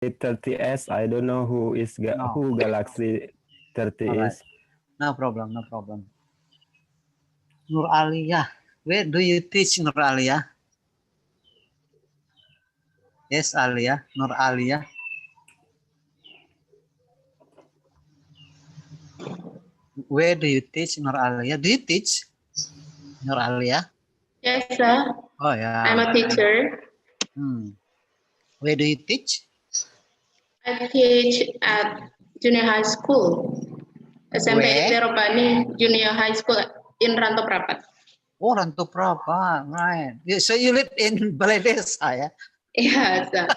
30s. I don't know who Galaxy 30 All right. is. No problem, no problem. Nur Aliyah. Where do you teach, Nur Aliyah? Yes, Aliyah. Nur Aliyah. Where do you teach, Nur Aliyah? Do you teach, Nur Aliyah? Yes, sir. Oh, yeah. I'm a teacher. Where do you teach? I teach at junior high school. SMP Where? Teropani Junior High School in Rantau Prapat. Oh, Rantau Prapat, right. So you live in Balai Desa, ya? Iya, sir.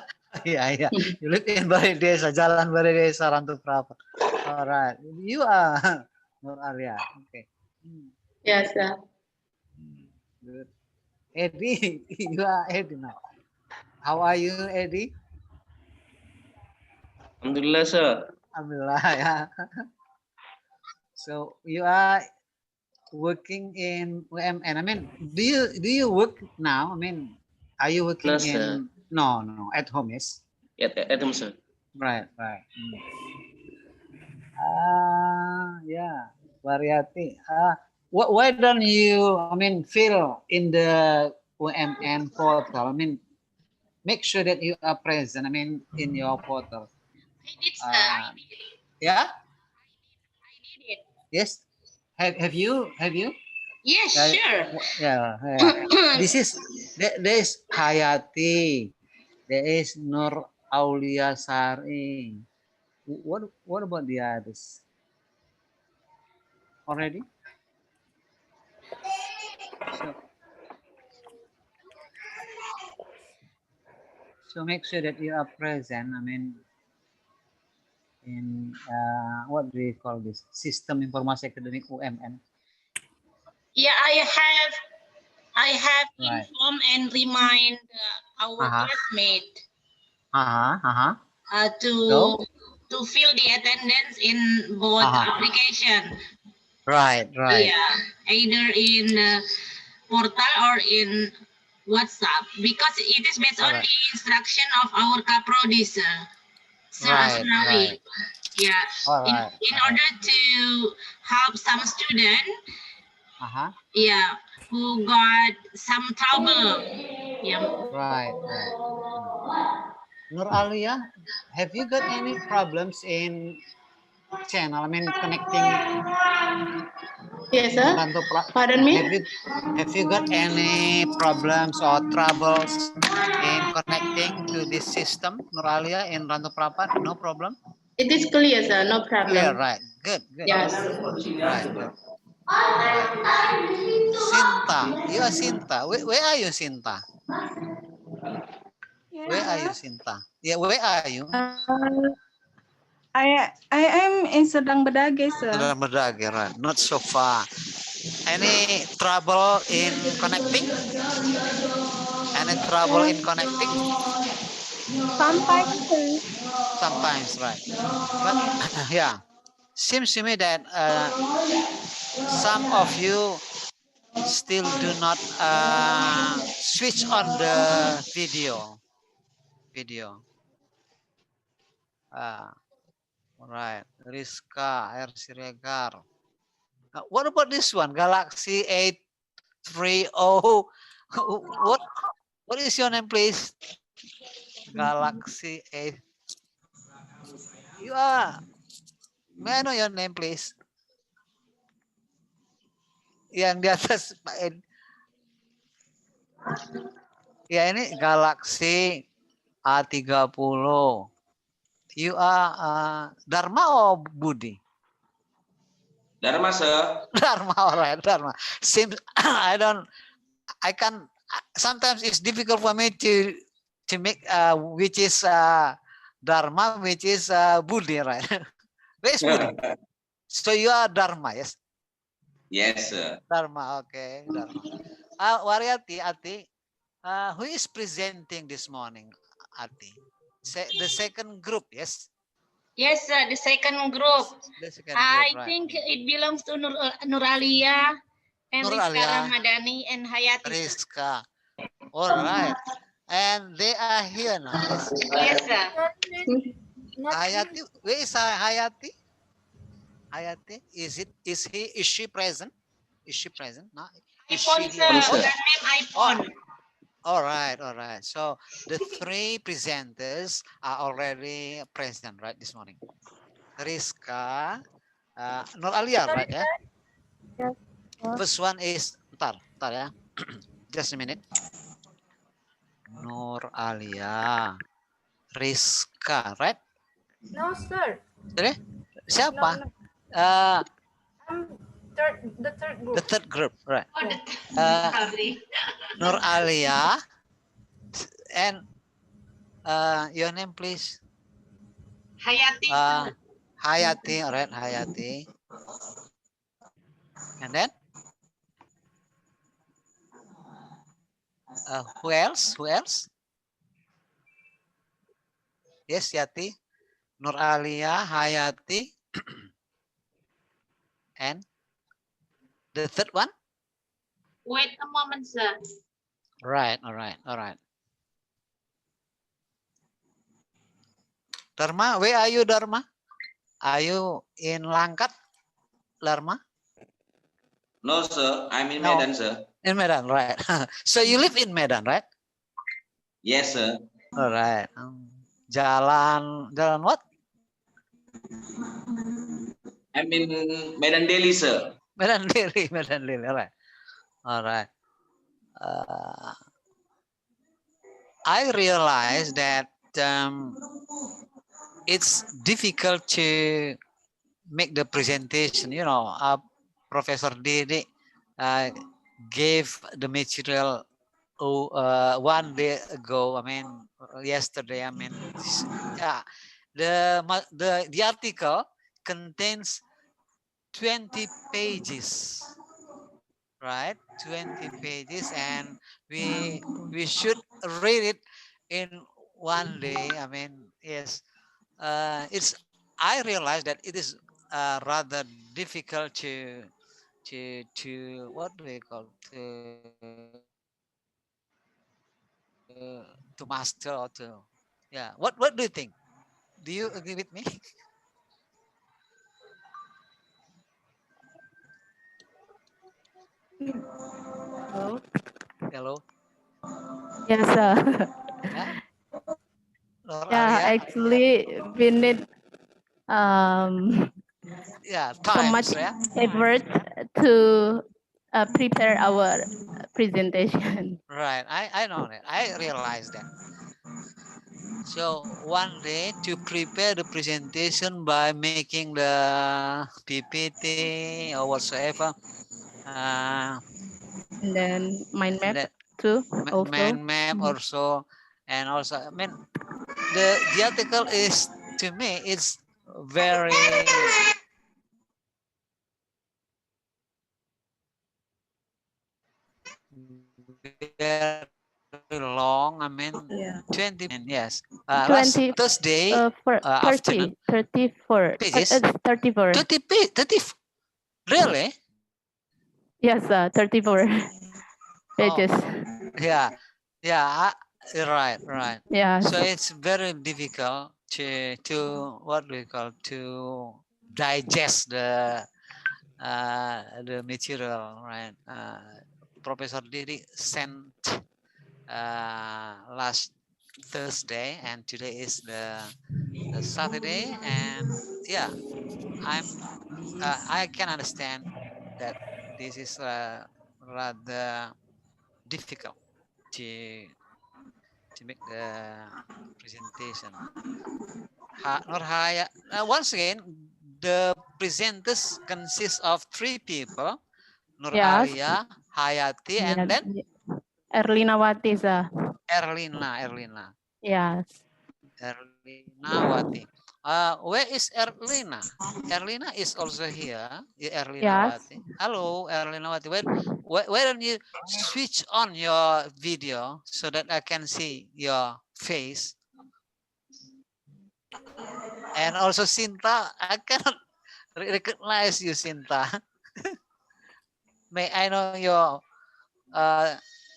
Iya. You live in Balai Desa, Jalan Balai Desa, Rantau Prapat. All right. You are Nur Aliyah. Okay. Yes, sir. Good. Eddie, you are Eddie now. How are you, Eddie? Alhamdulillah, sir. Alhamdulillah, ya. So you are working in UMN. I mean, do you work now? I mean, are you working No, sir. No, at home, yes? At home, sir. Right. Yeah, Variety. Why don't you, I mean, fill in the UMN portal? I mean, make sure that you are present, I mean, in your portal. I did, sir. Yeah? I did it. Yes? Have you? Yes, sure. Yeah. There is Hayati. There is Nur Aulia Sari. What about the others? Already? So make sure that you are present. I mean, in what do you call this? Sistem Informasi Akademik UMN. Yeah, I have Right. informed and remind our classmate to fill the attendance in both application. Right. Yeah, either in portal or in WhatsApp, because it is based on the instruction of our Kaprodi, sir. Right. Yeah. In order to help some student, yeah, who got some trouble. Yeah. Right. Nur Aliyah, have you got any problems in channel? I mean, connecting. Yes, sir. Pardon me? Have you got any problems or troubles in connecting to this system, Nur Aliyah, in Rantau Prapat? No problem? It is clear, sir. No problem. Clear, right. Good. Yes. Right. Sinta, you are Sinta. Where are you, Sinta? Where are you, Sinta? Yeah, where are you? I am in Sedang Bedage, sir. Sedang Bedage, right. Not so far. Any trouble in connecting? Sometimes, sir. Sometimes, right. But yeah, seems to me that some of you still do not switch on the video. Right. Rizka, R. Siregar. What about this one? Galaxy 830. What is your name, please? Galaxy 8. You are. May I know your name, please? Yang di atas Pak Ed. Ya, ini Galaxy A30. You are Dharma or Budi? Dharma, sir. Dharma, alright, Dharma. Seems sometimes it's difficult for me to make which is Dharma, which is Budi, right? Where is Budi? So you are Dharma, yes? Yes, sir. Dharma, okay. Dharma. Variety, Ati, who is presenting this morning, Ati? The second group, yes? Yes, sir. The second group. I right. think it belongs to Nur Aliyah and Nur Rizka Aliyah, Ramadhani and Hayati. Rizka. All right. And they are here now. Yes. Yes, sir. Hayati, where is Hayati? Hayati, is she present? Is she present? No. Is she iPhone, here? sir. sir. Her name iPhone. All right, all right. So the three presenters are already present, right, this morning. Rizka, Nur Alia, right? Yeah. Yes. First one is ntar ya. Just a minute. Nur Alia, Rizka, right? No, sir. Jadi siapa? The third group. The third group, right? Oh, sorry. Nur Alia, and your name, please. Hayati. Hayati, all right, Hayati. And then who else? Who else? Yes, Yati. Nur Alia, Hayati, and the third one. Wait a moment, sir. Right, all right, all right. Dharma, where are you, Dharma? Are you in Langkat, Dharma? No, sir. I'm in No. Medan, sir. In Medan, right? So you live in Medan, right? Yes, sir. All right. Jalan what? I'm in Medan Delhi, sir. Medan Diri, Medan Diri. All right. All right. I realize that it's difficult to make the presentation. You know, Professor Didi gave the material 1 day ago. I mean, yesterday. I mean, yeah, the article contains 20 pages, right? 20 pages, and we should read it in 1 day. I mean, yes, I realize that it is rather difficult to what do we call to master or to, yeah. What do you think? Do you agree with me? Hello. Hello. Yes, sir. Yeah. Nur Yeah, Alia? actually, we need Yeah, so time. much Yeah. effort to prepare our presentation. Right. I know that. I realize that. So 1 day to prepare the presentation by making the PPT or whatsoever. And then mind map That too, also. mind map also, and also, I mean, the article is, to me, it's very long. I mean, Yeah. 20 minutes. Yes. 20, Last Thursday afternoon. 34. Pages? 34. 30. Really? Yes, 34 pages. Yeah. Yeah. Right. Yeah. So it's very difficult to what we call to digest the material, right? Professor Didi sent last Thursday, and today is the Saturday, and yeah, I can understand that this is rather difficult to make the presentation. Once again, the presenters consist of 3 people: Nur Yes. Alia, Hayati, and then Erlinawati, sir. Erlina. Yes. Erlinawati. Where is Erlina? Erlina is also here. Erlinawati. Yes. Hello, Erlinawati. Why don't you switch on your video so that I can see your face? And also Sinta, I cannot recognize you, Sinta. May I know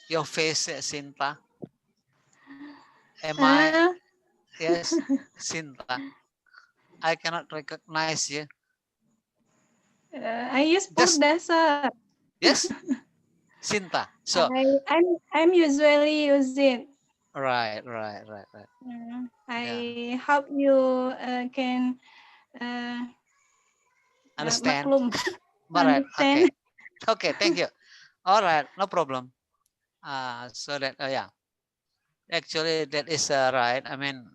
your face, Sinta? Am I? Yes, Sinta. I cannot recognize you. I use Just- Purda, sir. Yes, Sinta. So I'm usually use it. right. I hope you can Understand. maklum. All right. Understand. Okay. Thank you. All right. No problem. So that yeah. Actually, that is right. I mean,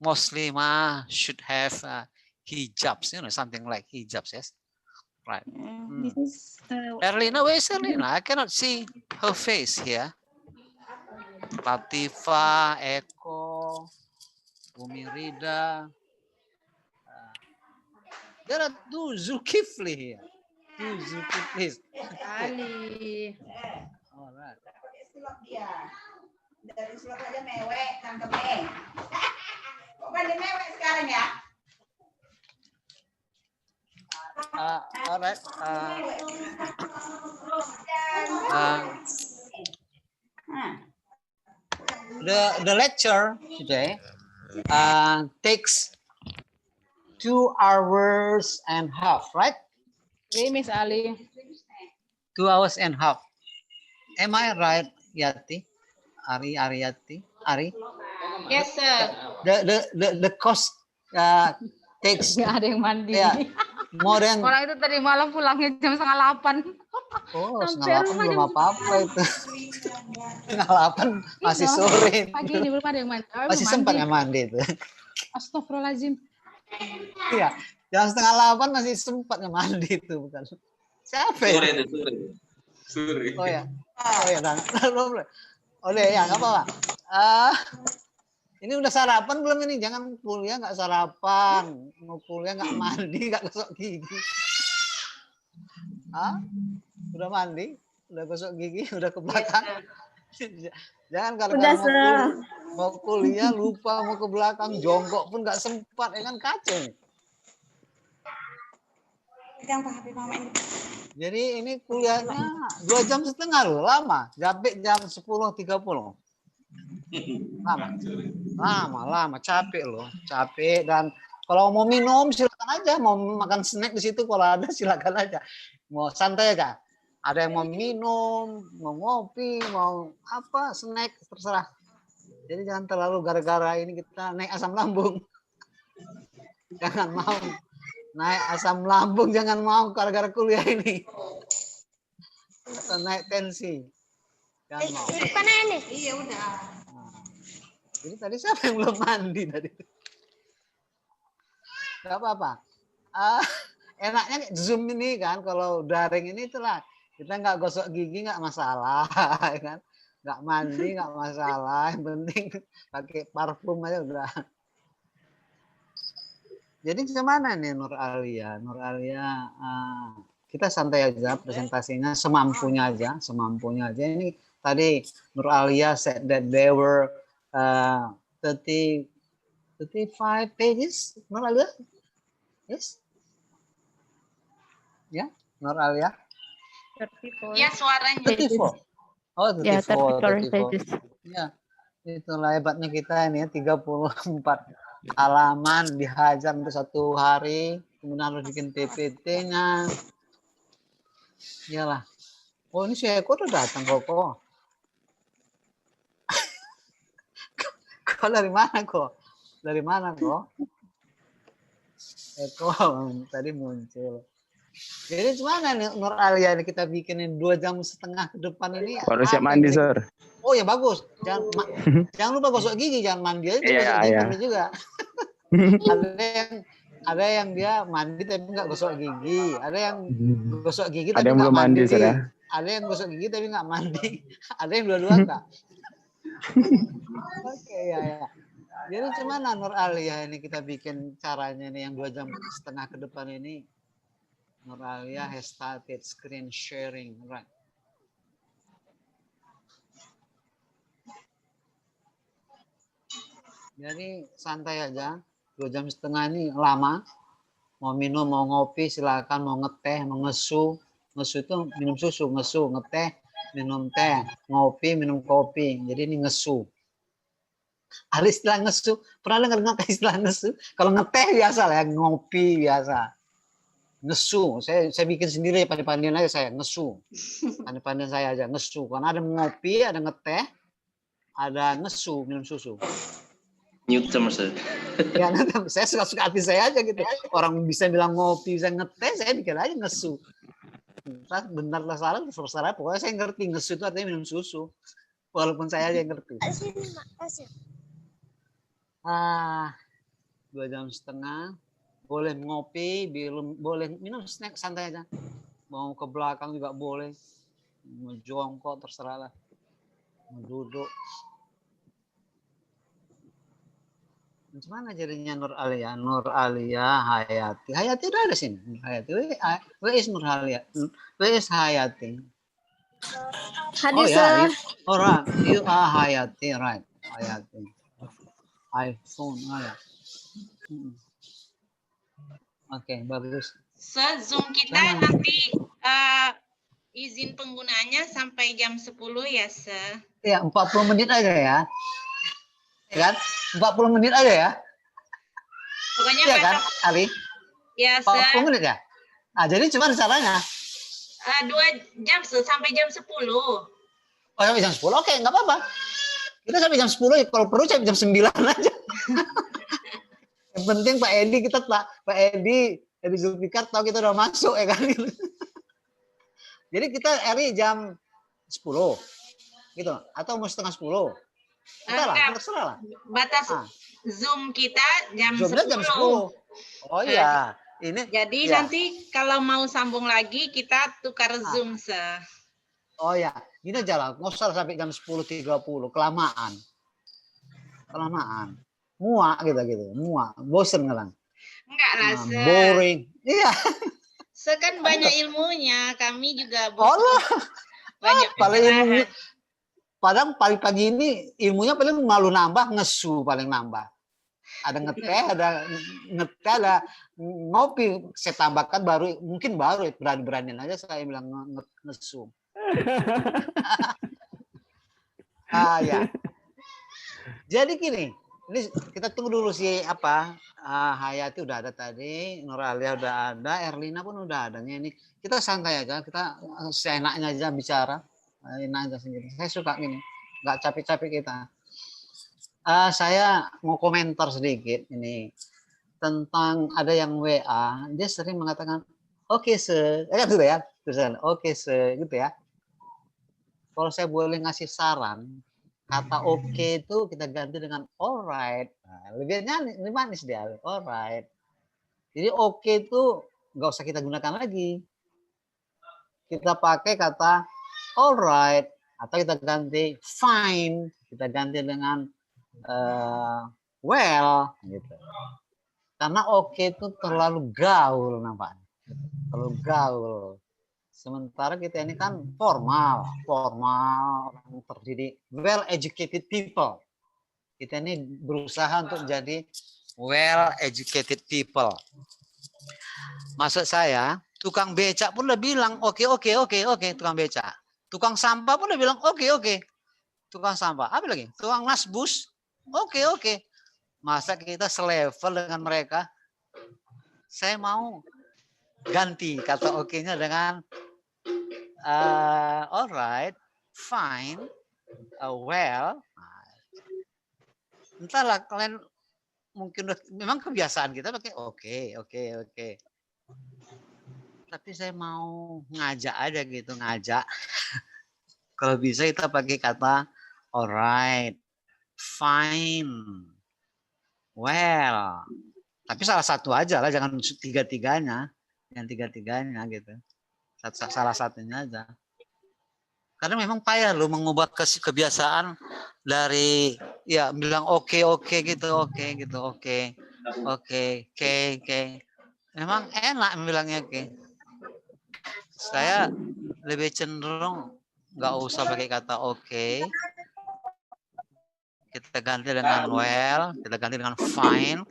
mostly should have hijabs. Something like hijabs. Yes. Right. This is Erlina, where is Erlina? I cannot see her face here. Latifa, Eko, Umi Rida. There are two Zulkifli here. Two Zulkiflis. Ali. All right. Dari Sulap aja mewek, tangkepnya. Kok pada mewek sekarang ya? All right. The lecture today takes 2.5 hours, right? Okay, Miss Ali. 2 hours and a half. Am I right, Yati? Ariyati? Ari? Yes, sir. The cost takes Nggak ada yang mandi. yeah, more than Orang itu tadi malam pulangnya jam 7:30. oh, Sampai 9:30 rumah belum jam apa-apa itu. 9:30 masih sore. Pagi ini belum ada yang mandi. Oh, Masih belum sempat mandi. yang mandi itu. Astagfirullahaladzim. Iya, jam 7:30 masih sempat yang mandi itu bukan. Siapa ya? Sore itu sore. Oh ya. Oh ya, dan oh ya, nggak apa-apa. Ini udah sarapan belum ini? Jangan kuliah nggak sarapan, mau kuliah nggak mandi, nggak gosok gigi. Udah mandi, udah gosok gigi, udah ke belakang. Jangan kalau mau kuliah lupa mau ke belakang, jongkok pun nggak sempat, ya kan kacau. Pegang HP mama ini. Jadi ini kuliahnya 2,5 jam loh, lama. Sampai jam 10.30. Lama, capek loh, capek. Dan kalau mau minum silakan aja, mau makan snack di situ kalau ada silakan aja. Mau santai aja. Ada yang mau minum, mau ngopi, mau apa, snack terserah. Jadi jangan terlalu gara-gara ini kita naik asam lambung. Jangan mau naik asam lambung, jangan mau gara-gara kuliah ini. Kita naik tensi. Jangan mau. Iya udah. Jadi tadi siapa yang belum mandi tadi? Gak apa-apa. Enaknya Zoom ini kan, kalau daring ini itulah kita nggak gosok gigi nggak masalah, ya kan? Nggak mandi nggak masalah. Yang penting pakai parfum aja udah. Jadi gimana nih Nur Alia? Nur Alia, kita santai aja presentasinya, semampunya aja. Ini tadi Nur Alia said that there were 35 pages. Nur Alia? Yes? Ya, Nur Alia? 34. Ya, suaranya. 34. Oh, 34. Ya, 34 pages. Ya, itulah hebatnya kita ini ya, 34 halaman dihajar untuk 1 hari, kemudian harus bikin PPT-nya. Iyalah. Oh, ini si Eko udah datang kok. Kok dari mana kok? Dari mana kok? Eko tadi muncul. Jadi gimana nih Nur Alia ini kita bikinin 2,5 jam ke depan ini? Baru siap mandi, Sir. Oh ya bagus. Jangan lupa gosok gigi, jangan mandi aja, gosok gigi mandi juga. ada yang dia mandi tapi nggak gosok gigi, ada yang gosok gigi tapi Ada yang nggak belum mandi, mandi, Sir, ya? ada yang gosok gigi tapi nggak mandi, ada yang dua-dua nggak. Oke ya. Jadi gimana Nur Alia ini kita bikin caranya nih yang 2,5 jam ke depan ini? Nur Alia has started screen sharing, right? Jadi santai aja, 2,5 jam ini lama. Mau minum, mau ngopi, silakan. Mau ngeteh, mau ngesu. Ngesu itu minum susu, ngesu, ngeteh, minum teh, ngopi, minum kopi. Jadi ini ngesu. Ada istilah ngesu. Pernah dengar nggak istilah ngesu? Kalau ngeteh biasa lah ya, ngopi biasa. Ngesu. Saya bikin sendiri pandai-pandaian aja saya ngesu. Pandai-pandaian saya aja ngesu. Karena ada ngopi, ada ngeteh, ada ngesu, minum susu. New term, sir. Ya, saya suka-suka hati saya aja gitu. Orang bisa bilang ngopi, bisa ngeteh, saya bikin aja ngesu. Benar lah salah, terserah. Pokoknya saya ngerti ngesu itu artinya minum susu. Walaupun saya aja yang ngerti. 2 jam setengah. Boleh ngopi, belum boleh minum snack santai aja. Mau ke belakang juga boleh. Mau jongkok terserah lah. Mau duduk. Macam mana jadinya Nur Alia? Nur Alia Hayati. Hayati udah ada sini. Hayati. Where is Nur Alia? Where is Hayati? Oh ya, alright. You are Hayati, right? Hayati. iPhone, ya. Oke, bagus. Zoom kita nanti izin penggunanya sampai jam 10 ya, Sir. Ya, 40 menit aja ya. Ya kan? 40 menit aja ya. Pokoknya Iya kan, Ali? Ya, 40 Sir. menit ya? Nah, jadi cuma caranya. 2 jam, Sir, sampai jam 10. Oh, sampai jam 10? Oke, nggak apa-apa. Kita sampai jam 10, kalau perlu sampai jam 9 aja. Yang penting Pak Edi Zulfikar tahu kita udah masuk ya kan. Jadi kita Eri jam 10 gitu atau mau setengah 10. Terserah lah. Batas Zoom kita jam Zoom-nya 10. jam 10. Oh iya. Ini jadi ya. nanti kalau mau sambung lagi kita tukar Zoom, Sir. Oh ya, ini aja lah. Nggak usah sampai jam 10.30. Kelamaan. Muak gitu. Muak. Bosen ngelang. Enggak lah, Sir. Boring. Iya. Sir kan banyak ilmunya. Kami juga Allah. banyak Paling ilmu. pencerahan. Padahal pagi-pagi ini ilmunya paling malu nambah, ngesu paling nambah. Ada ngeteh, ada ngopi. Saya tambahkan mungkin baru berani-beranian aja saya bilang ngesu. Ya. Jadi gini, ini kita tunggu dulu sih Hayati udah ada tadi, Nur Alia udah ada, Erlina pun udah ada. Ini kita santai aja, kita seenaknya aja bicara, enak aja sendiri. Saya suka gini, nggak capek-capek kita. Saya mau komentar sedikit ini tentang ada yang WA, dia sering mengatakan oke sir, gitu ya, tulisan oke sir, gitu ya. Kalau saya boleh ngasih saran, kata oke itu kita ganti dengan alright. Nah, lebih manis dia, alright. Jadi oke itu nggak usah kita gunakan lagi. Kita pakai kata alright atau kita ganti fine, kita ganti dengan well, gitu. Karena oke itu terlalu gaul nampaknya, terlalu gaul. Sementara kita ini kan formal, orang terdidik, well educated people. Kita ini berusaha untuk jadi well educated people. Maksud saya, tukang becak pun udah bilang oke, tukang becak. Tukang sampah pun udah bilang oke. Tukang sampah, apa lagi? Tukang nasbus, oke. Masa kita selevel dengan mereka? Saya mau ganti kata oke-nya dengan alright, fine, well. Entahlah kalian mungkin memang kebiasaan kita pakai oke. Tapi saya mau ngajak aja gitu, Kalau bisa kita pakai kata alright, fine, well. Tapi salah satu aja lah, jangan tiga-tiganya. Yang tiga-tiganya gitu. Salah satunya aja. Karena memang payah loh mengubah kebiasaan dari ya bilang oke gitu. Memang enak bilangnya oke. Saya lebih cenderung nggak usah pakai kata oke. Kita ganti dengan well, kita ganti dengan fine,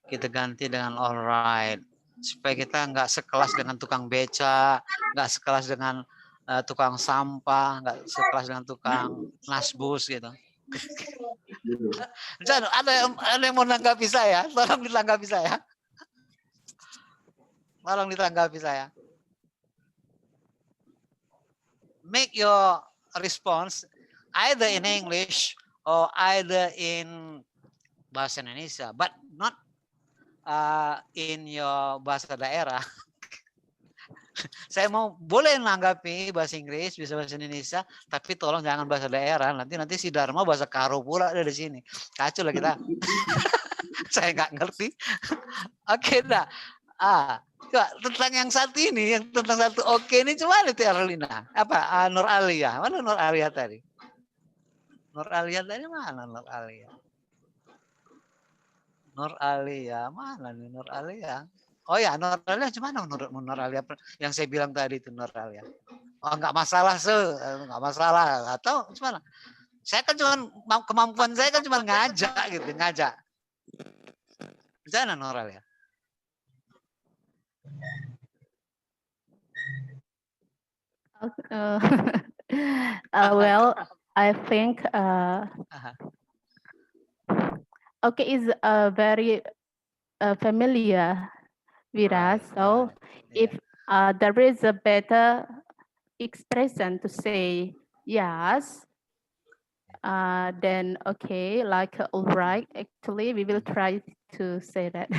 kita ganti dengan alright. Supaya kita nggak sekelas dengan tukang beca, nggak sekelas dengan tukang sampah, nggak sekelas dengan tukang nasbus gitu. Jangan, ada yang mau menanggapi saya? Tolong ditanggapi saya. Tolong ditanggapi saya. Make your response either in English or either in bahasa Indonesia, but not in your bahasa daerah. Saya mau boleh menanggapi bahasa Inggris, bisa bahasa Indonesia, tapi tolong jangan bahasa daerah. Nanti si Dharma bahasa Karo pula dari sini. Kacau lah kita. Saya nggak ngerti. Oke, dah. Coba tentang yang satu ini, yang tentang satu oke ini cuma itu Erlina. Apa? Nur Alia. Mana Nur Alia tadi? Nur Alia tadi mana Nur Alia? Nur Alia mana nih Nur Alia? Oh ya, Nur Alia gimana Nur Alia yang saya bilang tadi itu Nur Alia. Oh nggak masalah nggak masalah atau gimana? Saya kan cuma kemampuan saya kan cuma ngajak gitu, ngajak. Gimana Nur Alia? Well, I think okay is very familiar with us. So if there is a better expression to say yes, then okay, like all right. Actually, we will try to say that.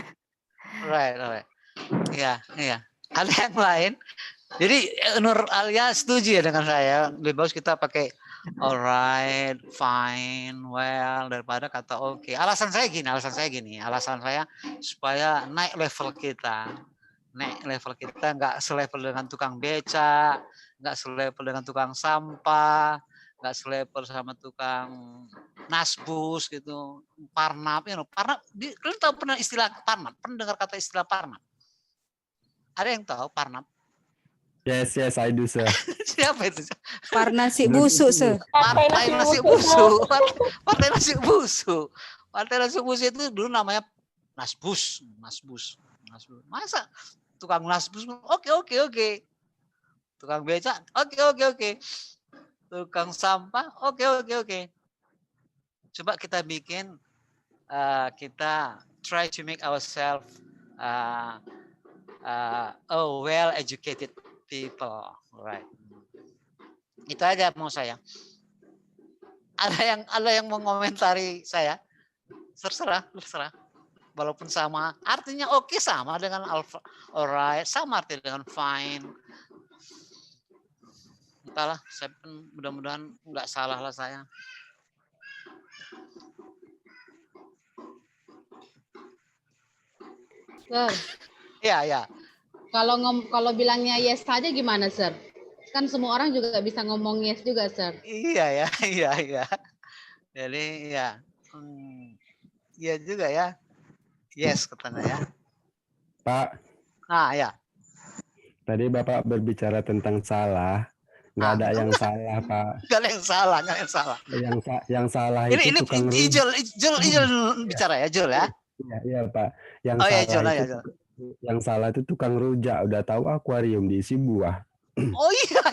Right. Iya. Ada yang lain? Jadi Nur Alia setuju ya dengan saya. Lebih bagus kita pakai alright, fine, well daripada kata oke. Alasan saya gini. Alasan saya supaya naik level kita. Nggak selevel dengan tukang beca, nggak selevel dengan tukang sampah, nggak selevel sama tukang nasbus gitu. Parnap, parnap. Kalian tahu pernah istilah parnap? Pernah dengar kata istilah parnap? Ada yang tahu parnap? Yes, I do, sir. Siapa itu? Nasi busuk, sir. Partai nasi busuk. Partai nasi busuk. Partai nasi busuk itu dulu namanya nasbus. Masa tukang nasbus? Oke. Tukang beca? Oke. Tukang sampah? Oke. Coba kita bikin, kita try to make ourselves well-educated people, right? Itu aja mau saya. Ada yang mau komentari saya? Terserah. Walaupun sama, artinya oke sama dengan alright, sama artinya dengan fine. Entahlah, saya pun mudah-mudahan nggak salah lah saya. Sir, Ya. Kalau bilangnya yes saja gimana, Sir? Kan semua orang juga bisa ngomong yes juga, Sir. Iya. Jadi ya, iya juga ya. Yes katanya ya. Pak. Ya. Tadi Bapak berbicara tentang salah. Nggak ada yang salah, Pak. Nggak ada yang salah. Yang salah itu tukang rujak. Ijul bicara ya, Jul ya. Iya, Pak. Yang salah itu tukang rujak. Udah tahu akuarium diisi buah. Oh iya.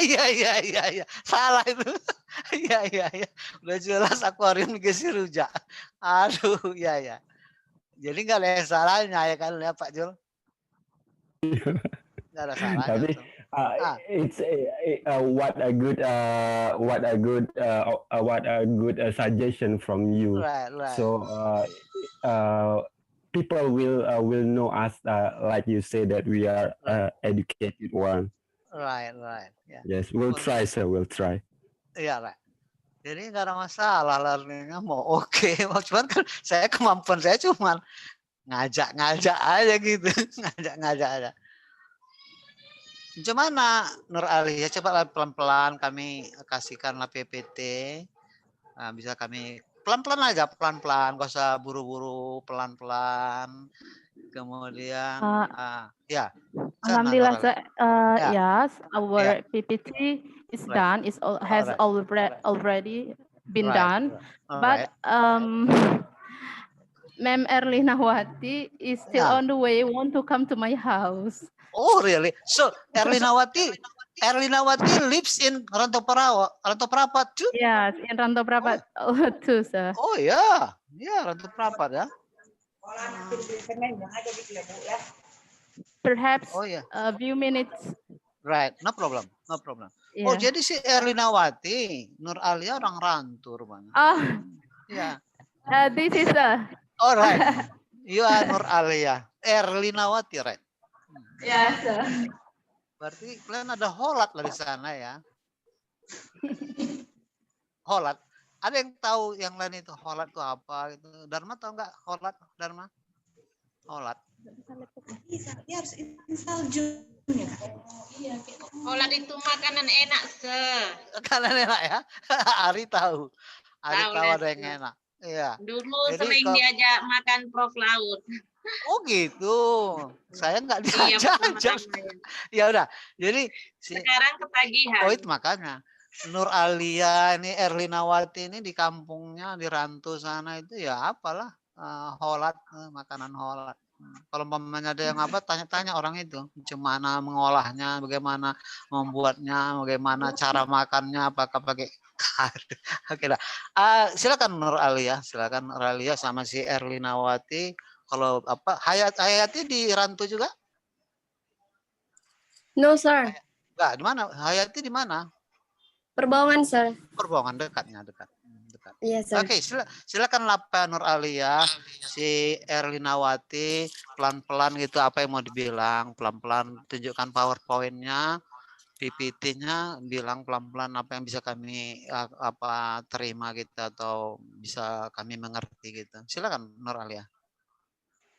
Salah itu. Iya. Udah jelas akuarium diisi rujak. Aduh, iya. Jadi nggak ada yang salahnya ya kan ya Pak Jul. Nggak ada salahnya. Tapi it's what a good suggestion from you. Right. So people will know us, like you say, that we are educated one. Right. Yeah. Yes, we'll try, sir. We'll try. Iya, right. Jadi nggak ada masalah learningnya mau oke. Cuman kan saya kemampuan saya cuman ngajak aja gitu. ngajak aja. Gimana Nur Alia? Coba pelan-pelan kami kasihkanlah PPT. Nah, bisa kami pelan-pelan aja, nggak usah buru-buru, pelan-pelan. Kemudian, ya. Alhamdulillah, yes, our PPT is done. Has already been done. But Ma'am Erlina Wati is still on the way. Want to come to my house? Oh really? So Erlina Wati Erlinawati lives in Rantau Prapat too. Yes, in Rantau Prapat. Oh, too, sir. Oh ya, Rantau Prapat ya. Semen yang ada di Klebu ya. Perhaps Oh ya, a few minutes. right, no problem. Yeah. Oh jadi si Erlinawati, Nur Alia orang Rantu rupanya. Oh, Ya, this is alright. You are Nur Alia, Erlinawati, right? yes, sir. Berarti kalian ada Holat lah di sana ya. Holat. Ada yang tahu yang lain itu Holat itu apa gitu? Dharma tahu nggak Holat? Dharma? Holat. Dia harus install Zoom ya. Holat itu makanan enak, sir. Kalian enak ya? Ari tahu. Ari Tahu tahu lah, ada yang Sir. enak. Iya. Dulu Jadi sering kalau- diajak makan Prof Laut. Oh gitu. Saya nggak Iya, diajak. pertama-tama ya. Ya udah. Jadi si Sekarang ketagihan. Oh itu makanya Nur Alia ini Erlinawati ini di kampungnya di Rantu sana itu ya apalah Holat, makanan Holat. Kalau umpamanya ada yang apa tanya-tanya orang itu gimana mengolahnya, bagaimana membuatnya, bagaimana cara makannya, apakah pakai kadu. Oke dah. Silakan Nur Alia, silakan Nur Alia sama si Erlinawati. Kalau apa Hayati di Rantu juga? No, sir. Enggak, di mana? Hayati di mana? Perbawangan, sir. Perbawangan dekat. Iya, sir. Oke, silakan Lapa Nur Alia, si Erlinawati, pelan-pelan gitu apa yang mau dibilang, pelan-pelan tunjukkan PowerPoint-nya, PPT-nya, bilang pelan-pelan apa yang bisa kami terima gitu atau bisa kami mengerti gitu. Silakan Nur Alia.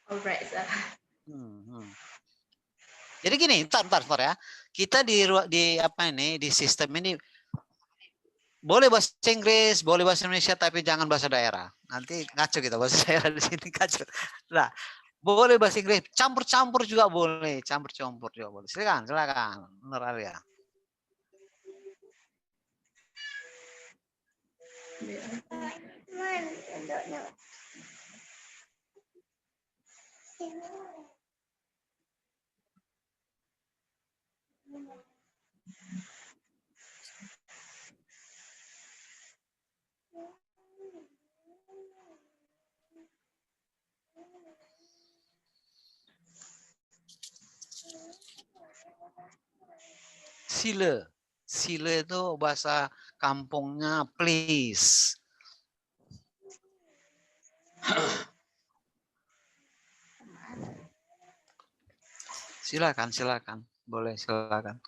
Alright, sir. Jadi gini, bentar ya. Kita di sistem ini boleh bahasa Inggris, boleh bahasa Indonesia, tapi jangan bahasa daerah. Nanti ngaco kita bahasa daerah di sini ngaco. Nah, boleh bahasa Inggris, campur-campur juga boleh, campur-campur juga boleh. Silakan Nur Alia. Sile itu bahasa kampungnya please. Silakan. Boleh silakan.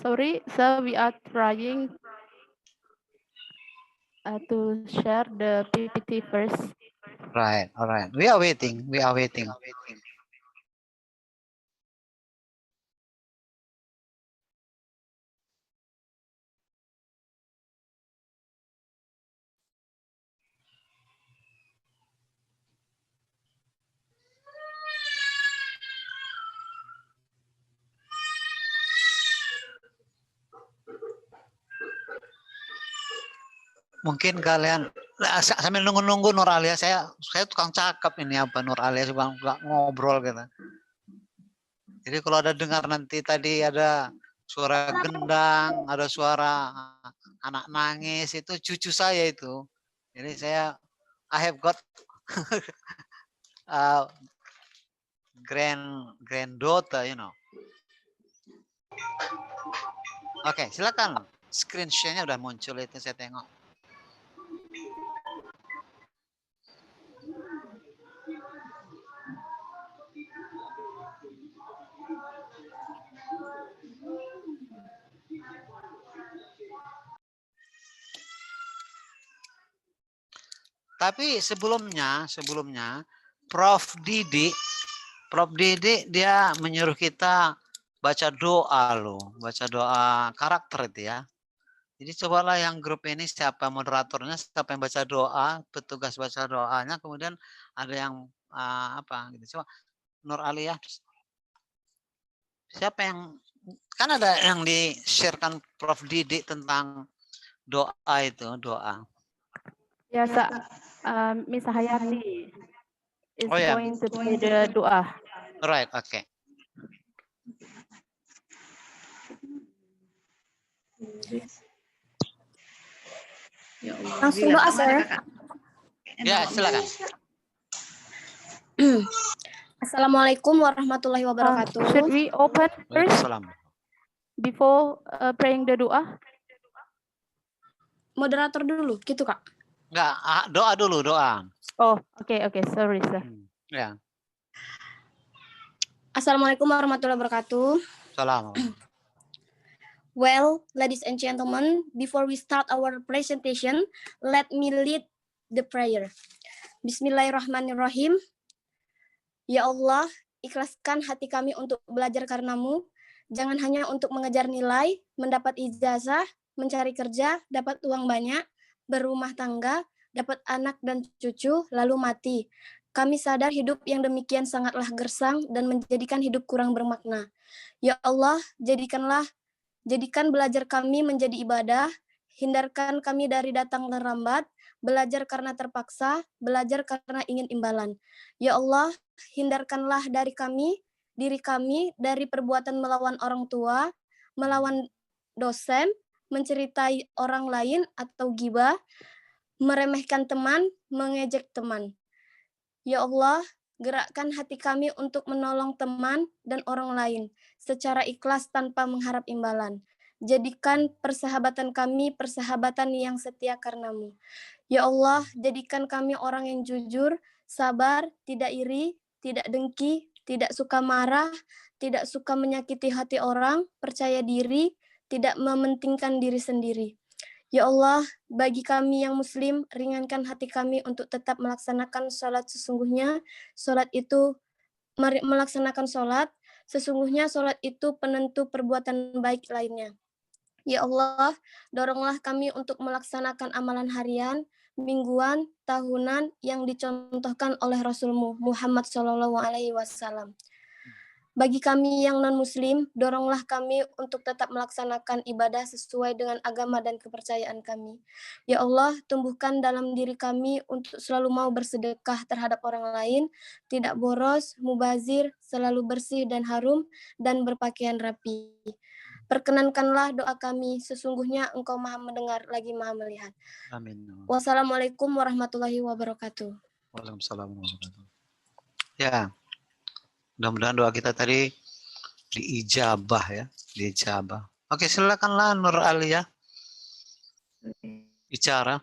Sorry, sir, we are trying to share the PPT first. Right, all right. We are waiting. Mungkin kalian sambil nunggu Nur Alia, saya tukang cakap ini apa Nur Alia suka ngobrol gitu. Jadi kalau ada dengar nanti tadi ada suara gendang, ada suara anak nangis, itu cucu saya itu. Jadi I have got granddaughter, you know. Oke, silakan. Screen share-nya udah muncul itu saya tengok. Tapi sebelumnya Prof Didi dia menyuruh kita baca doa baca doa karakter itu ya. Jadi cobalah yang grup ini siapa moderatornya, siapa yang baca doa, petugas baca doanya, kemudian ada yang apa gitu. Coba Nur Alia. Siapa yang kan ada yang di-sharekan Prof Didi tentang doa itu, doa. Yes, Miss Hayati is Oh, yeah. going to pray the doa. Right, okay. Langsung doa, sir. Ya, silakan. Assalamualaikum warahmatullahi Should wabarakatuh. we open first Waalaikumsalam. before praying the doa? Moderator dulu, gitu Kak. Enggak, doa dulu, doa. Oh, okay, sorry, sir. Ya. Assalamualaikum warahmatullahi wabarakatuh. Salam. Well, ladies and gentlemen, before we start our presentation, let me lead the prayer. Bismillahirrahmanirrahim. Ya Allah, ikhlaskan hati kami untuk belajar karenamu. Jangan hanya untuk mengejar nilai, mendapat ijazah, mencari kerja, dapat uang banyak, berumah tangga, dapat anak dan cucu, lalu mati. Kami sadar hidup yang demikian sangatlah gersang dan menjadikan hidup kurang bermakna. Ya Allah, jadikan belajar kami menjadi ibadah, hindarkan kami dari datang terlambat, belajar karena terpaksa, belajar karena ingin imbalan. Ya Allah, hindarkanlah diri kami dari perbuatan melawan orang tua, melawan dosen, menceritai orang lain atau ghibah, meremehkan teman, mengejek teman. Ya Allah, gerakkan hati kami untuk menolong teman dan orang lain secara ikhlas tanpa mengharap imbalan. Jadikan persahabatan kami persahabatan yang setia karenamu. Ya Allah, jadikan kami orang yang jujur, sabar, tidak iri, tidak dengki, tidak suka marah, tidak suka menyakiti hati orang, percaya diri, tidak mementingkan diri sendiri. Ya Allah, bagi kami yang muslim, ringankan hati kami untuk tetap melaksanakan sholat sesungguhnya. Melaksanakan sholat, sesungguhnya sholat itu penentu perbuatan baik lainnya. Ya Allah, doronglah kami untuk melaksanakan amalan harian, mingguan, tahunan yang dicontohkan oleh Rasul-Mu Muhammad SAW. Bagi kami yang non-muslim, doronglah kami untuk tetap melaksanakan ibadah sesuai dengan agama dan kepercayaan kami. Ya Allah, tumbuhkan dalam diri kami untuk selalu mau bersedekah terhadap orang lain, tidak boros, mubazir, selalu bersih dan harum, dan berpakaian rapi. Perkenankanlah doa kami, sesungguhnya Engkau Maha Mendengar lagi Maha Melihat. Amin. Wassalamualaikum warahmatullahi wabarakatuh. Waalaikumsalam warahmatullahi wabarakatuh. Ya. Mudah-mudahan doa kita tadi diijabah ya, diijabah. Oke, silakanlah Nur Alia bicara.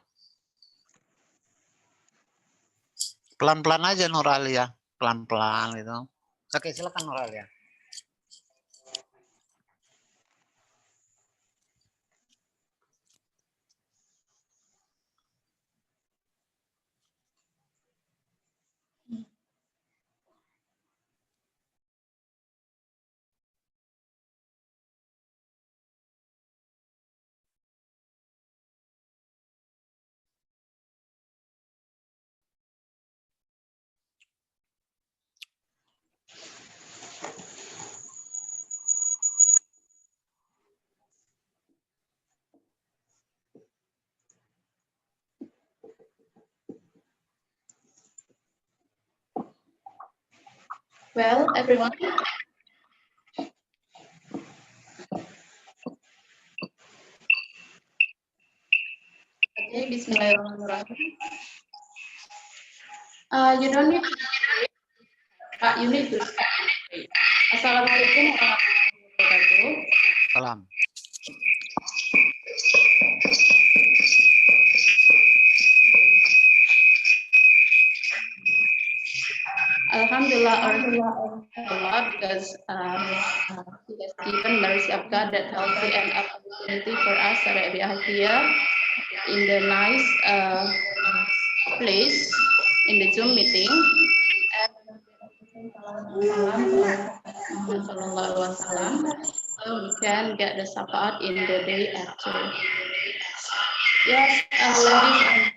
Pelan-pelan aja Nur Alia, pelan-pelan gitu. Oke, silakan Nur Alia. Well, everyone. Okay, bismillahirrahmanirrahim. You don't need to you need to Assalamualaikum warahmatullahi wabarakatuh. Salam. Alhamdulillah, Allah, because He has given mercy of God that healthy and opportunity for us to be here in the nice place in the Zoom meeting. So we can get the syafaat in the day after. Yes, ladies and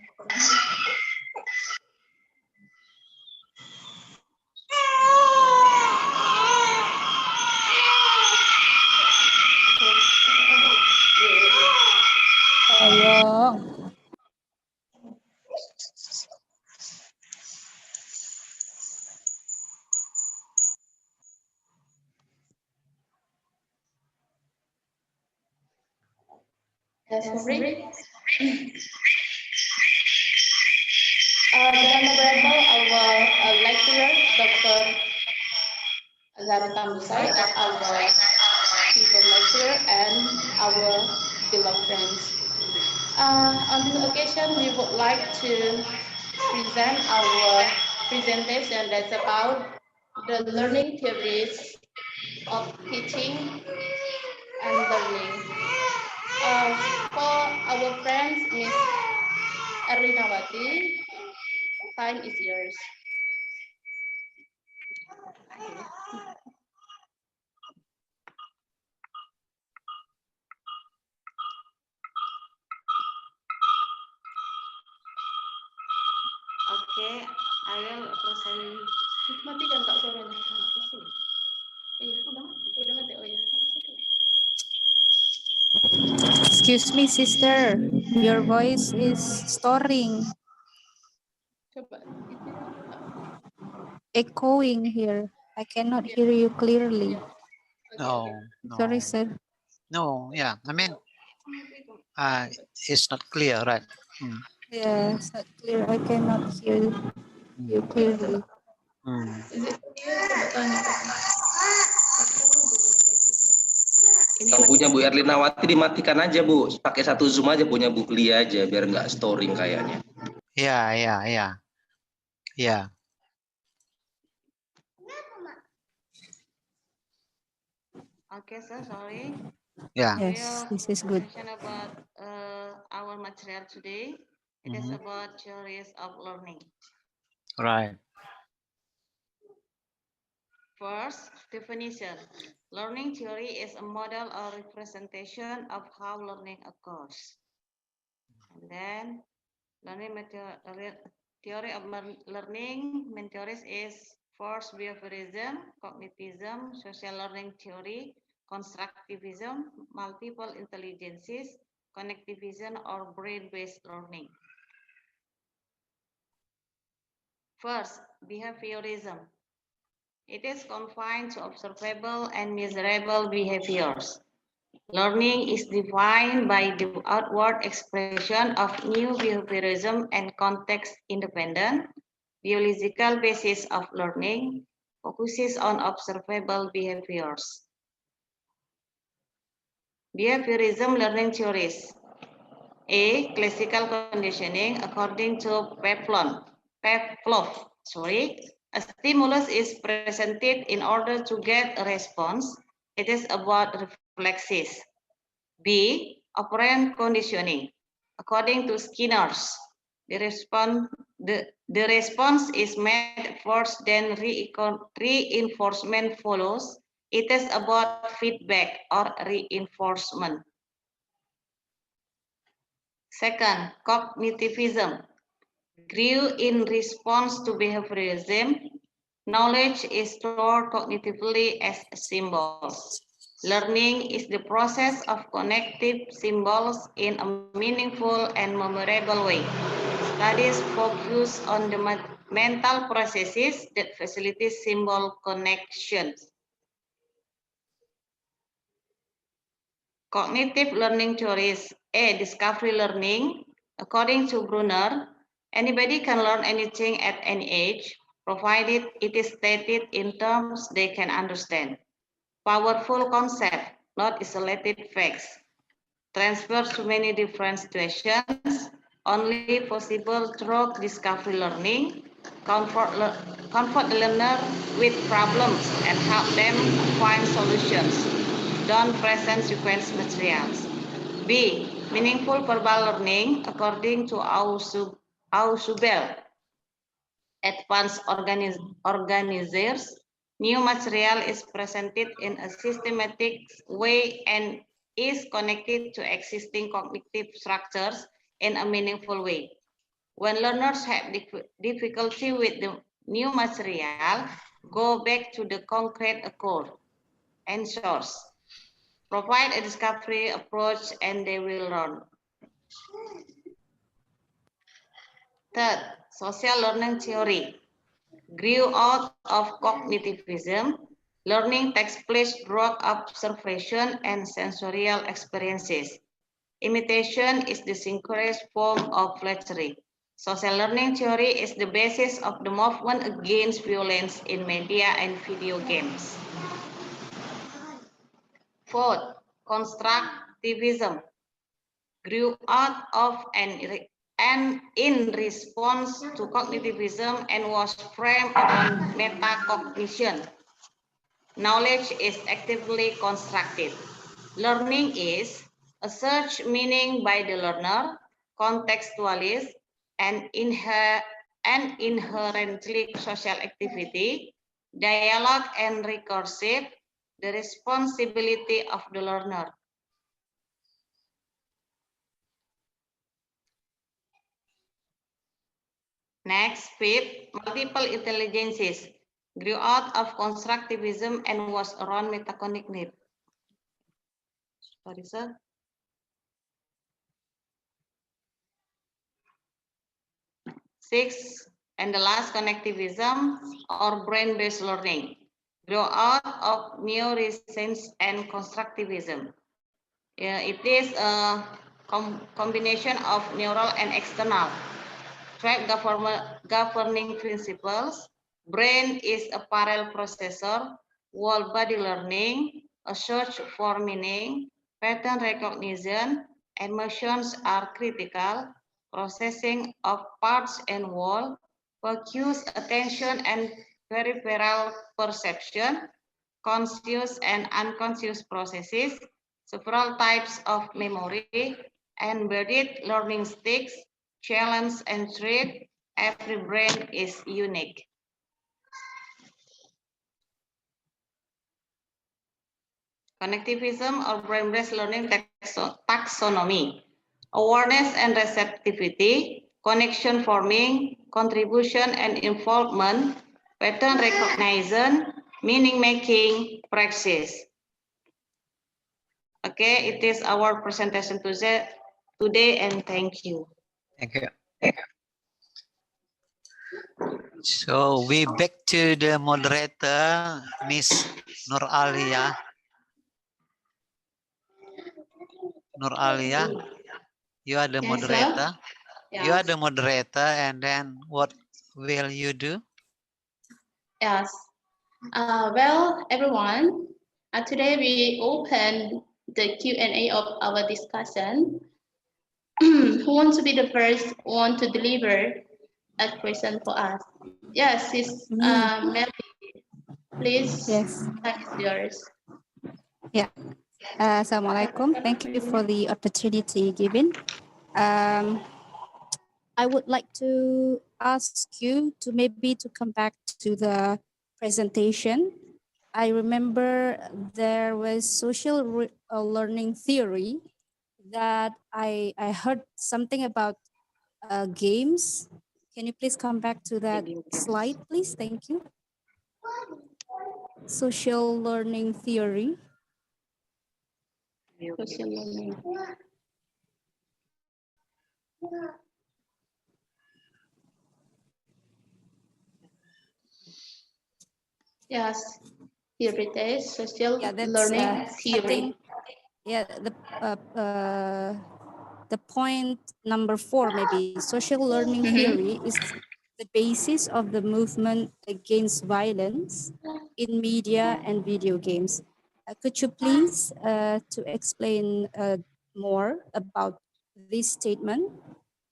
Sorry. The Honorable our lecturer, Dr. Zara Tambusai, as our people lecturer, and our beloved friends. On this occasion, we would like to present our presentation that's about the learning theories of teaching and learning. For our friends, Ms. Erlinawati, time is yours. Okay, I will present. Matikan Kak suaranya. Iya, udah mati. Oh ya. Excuse me, sister. Your voice is storing, Coba. echoing here. I cannot hear you clearly. No, Sorry, sir. no, yeah. I mean, it's not clear, right? Yeah, it's not clear. I cannot hear you clearly. Yang punya Bu Erlinawati dimatikan aja Bu, pakai satu Zoom aja punya Bu Lia aja biar nggak storing kayaknya. Yeah. Okay, sir, sorry. Yeah. Yes, this is good. Discussion about our material today. It is about theories of learning. Right. First, definition. Learning theory is a model or representation of how learning occurs. And then, theory of learning main theories is first, behaviorism, cognitism, social learning theory, constructivism, multiple intelligences, connectivism, or brain-based learning. First, behaviorism. It is confined to observable and measurable behaviors. Learning is defined by the outward expression of new behaviorism and context-independent, biological basis of learning, focuses on observable behaviors. Behaviorism learning theories. A. Classical conditioning according to Pavlov. A stimulus is presented in order to get a response. It is about reflexes. B. Operant conditioning. According to Skinner's, the response is made first, then reinforcement follows. It is about feedback or reinforcement. Second, cognitivism. Grew in response to behaviorism. Knowledge is stored cognitively as symbols. Learning is the process of connecting symbols in a meaningful and memorable way. Studies focus on the mental processes that facilitate symbol connections. Cognitive learning theories. A. Discovery learning. According to Brunner, anybody can learn anything at any age, provided it is stated in terms they can understand. Powerful concept, not isolated facts. Transfers to many different situations, only possible through discovery learning. Comfort the learner with problems and help them find solutions. Don't present sequence materials. B. Meaningful verbal learning according to Ausubel. Advanced organizers, new material is presented in a systematic way and is connected to existing cognitive structures in a meaningful way. When learners have difficulty with the new material, go back to the concrete core and source. Provide a discovery approach and they will learn. Third, social learning theory. Grew out of cognitivism. Learning takes place through observation and sensorial experiences. Imitation is the synchronous form of flattery. Social learning theory is the basis of the movement against violence in media and video games. Fourth, constructivism grew out of and in response to cognitivism and was framed around metacognition. Knowledge is actively constructed. Learning is a search meaning by the learner, contextualist, and inherently social activity, dialogue and recursive, the responsibility of the learner. Next, fifth, multiple intelligences grew out of constructivism and was around metacognitive. Sorry, sir. Six, and the last, connectivism or brain-based learning grew out of neuroscience and constructivism. It is a combination of neural and external track governing principles. Brain is a parallel processor, whole body learning, a search for meaning, pattern recognition, emotions are critical, processing of parts and whole, focus, attention, and peripheral perception, conscious and unconscious processes, several types of memory, embedded learning sticks, challenge and threat. Every brain is unique. Connectivism or brain-based learning taxonomy. Awareness and receptivity, connection forming, contribution and involvement, pattern recognition, meaning making, praxis. Okay, it is our presentation today and thank you. Thank you. So we back to the moderator, Miss Nur Alia. Nur Alia, you are the Yes, moderator. sir. You are Yes. the moderator, and then what will you do? Yes. Well, everyone, today we open the Q&A of our discussion. Who wants to be the first one to deliver a question for us? Yes, it's Mary. Please, Yes. time is yours. Yeah. Assalamualaikum. Thank you for the opportunity given. I would like to ask you to maybe to come back to the presentation. I remember there was social learning theory that I heard something about games. Can you please come back to that slide, please? Thank you. Social learning theory. Social learning. Yes, here it is, social learning theory. Yeah, the point number 4, maybe social learning theory is the basis of the movement against violence in media and video games. Could you please to explain more about this statement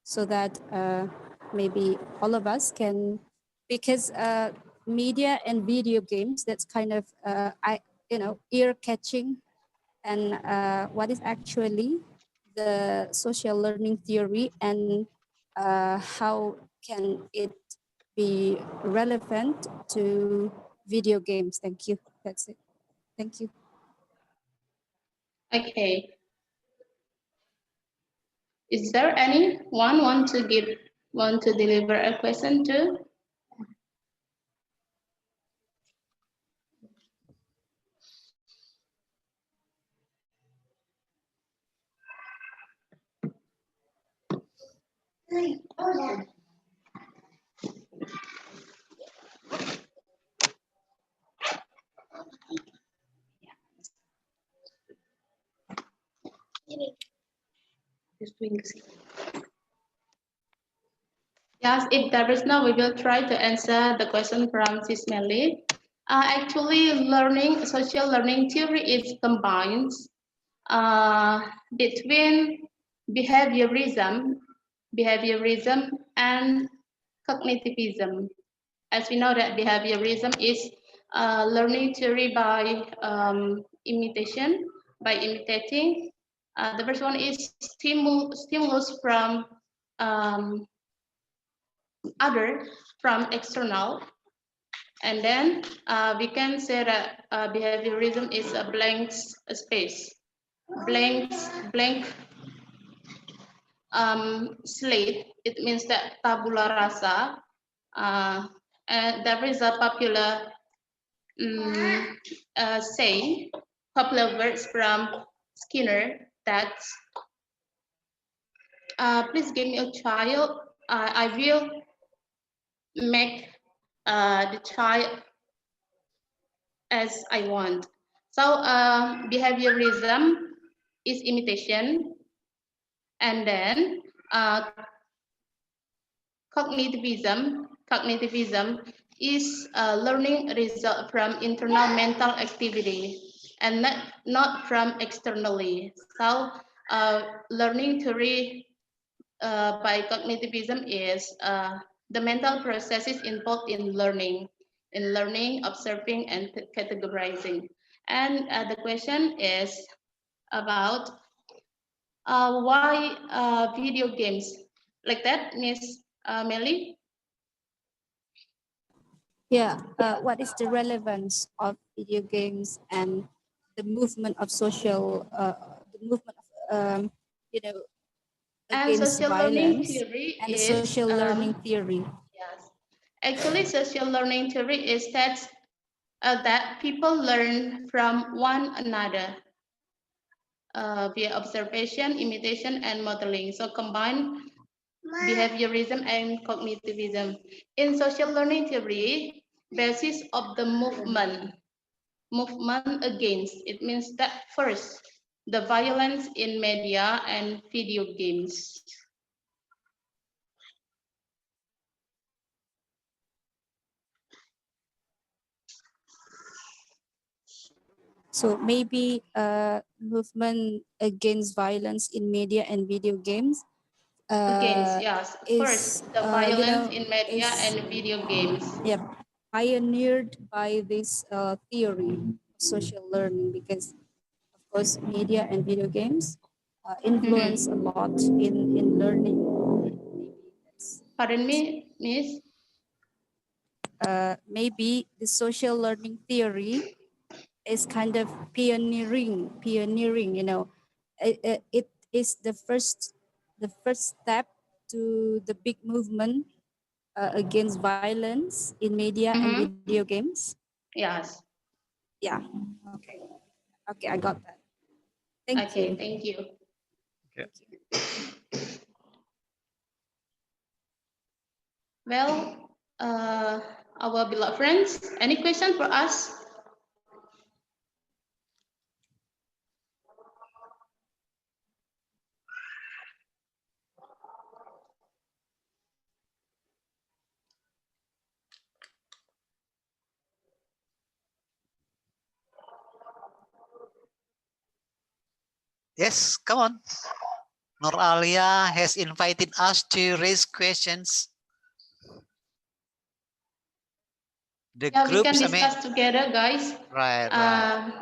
so that maybe all of us can, because media and video games, that's kind of ear catching, and what is actually the social learning theory, and how can it be relevant to video games? Thank you. That's it. Thank you. Okay. Is there anyone want to deliver a question to? Yes, if there is no, we will try to answer the question from Sis Melly. Actually, social learning theory is combines between behaviorism and cognitivism. As we know that behaviorism is learning theory by imitation, by imitating. The first one is stimulus from from external. And then we can say that behaviorism is a blank space, blank slate. It means that tabula rasa. And there is a popular saying, popular words from Skinner that please give me a child, I will make the child as I want. So behaviorism is imitation, and then cognitivism is learning result from internal mental activity and not from externally. So learning theory by cognitivism is the mental processes involved in learning, observing, and categorizing. And the question is about why video games like that, Miss Melly? Yeah, what is the relevance of video games and the movement of social, the movement of, And against social learning violence theory and the is social learning theory? yes. Actually, social learning theory is that people learn from one another via observation, imitation, and modeling. So combine behaviorism and cognitivism. In social learning theory, basis of the movement against, it means that first, the violence in media and video games. So maybe movement against violence in media and video games. Against, yes. First, the violence in media and video games. Yeah, pioneered by this theory, social learning, because of course media and video games influence a lot in learning. Pardon me, Miss? Maybe the social learning theory is kind of pioneering, it is the first step to the big movement against violence in media and video games. Yes. Yeah. Okay, I got that. Thank you. Thank you. Okay. Well, our beloved friends, any question for us? Yes, come on. Nur Alia has invited us to raise questions. The Yeah, we can groups, discuss together, guys. Right.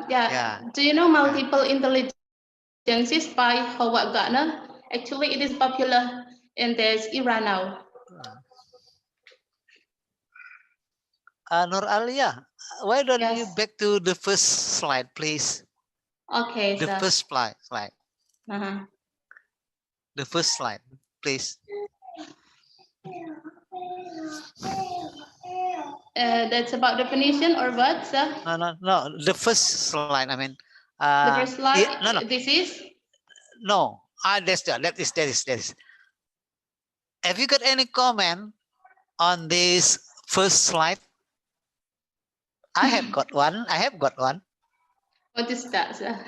Yeah. Do you know multiple intelligences by Howard Gardner? Actually, it is popular in this era now. Nur Alia, why don't you Yes. back to the first slide, please? Okay, The sir. first slide. Uh-huh. The first slide, please. That's about definition or what, sir? No. The first slide. I mean, The first slide. No. This is. No. That is. Have you got any comment on this first slide? I have got one. What is that, sir?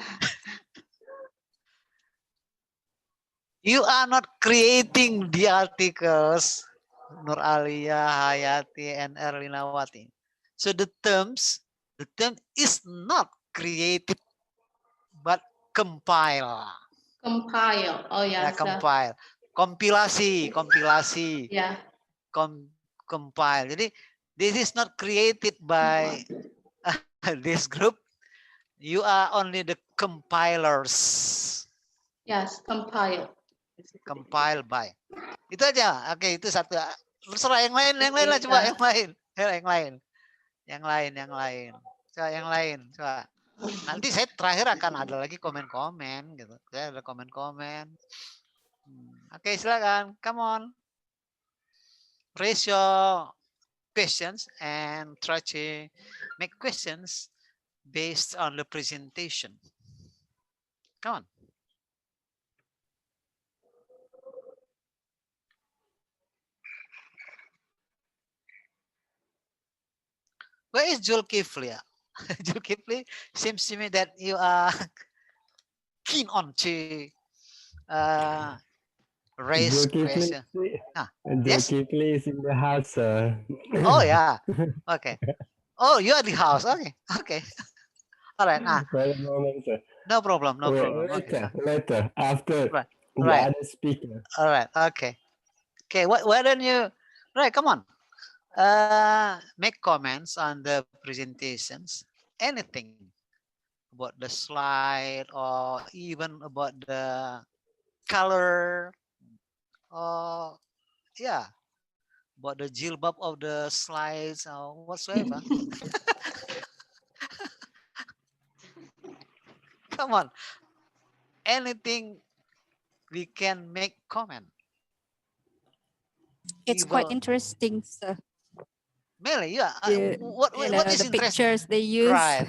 You are not creating the articles, Nur Alia, Hayati, and Erlinawati. So the term is not created, but compile. Compile. Oh Ya, yeah, sir. compile. Kompilasi. Yeah. Compile. Jadi this is not created by this group. You are only the compilers. Yes, compile. Compile by. Itu aja. Oke, itu satu. Terserah yang lain lah, coba yang lain. Yang lain. Coba yang lain, coba. Nanti saya terakhir akan ada lagi komen-komen gitu. Saya ada komen-komen. Oke, silakan. Come on. Raise your questions and try to make questions based on the presentation. Come on. Where is Zulkifli? Zulkifli, seems to me that you are keen on to raise question. Yes? Zulkifli is in the house, sir. Oh yeah. Okay. Oh, you are the house. Okay. All right. Wait a moment, sir. No problem. Later, after the other speaker. All right. Okay. Why don't you? Right. Come on. Make comments on the presentations. Anything about the slide or even about the color or about the jilbab of the slides or whatsoever. Come on. Anything we can make comment. It's quite interesting, sir. Really, yeah. What is the pictures they use? Right.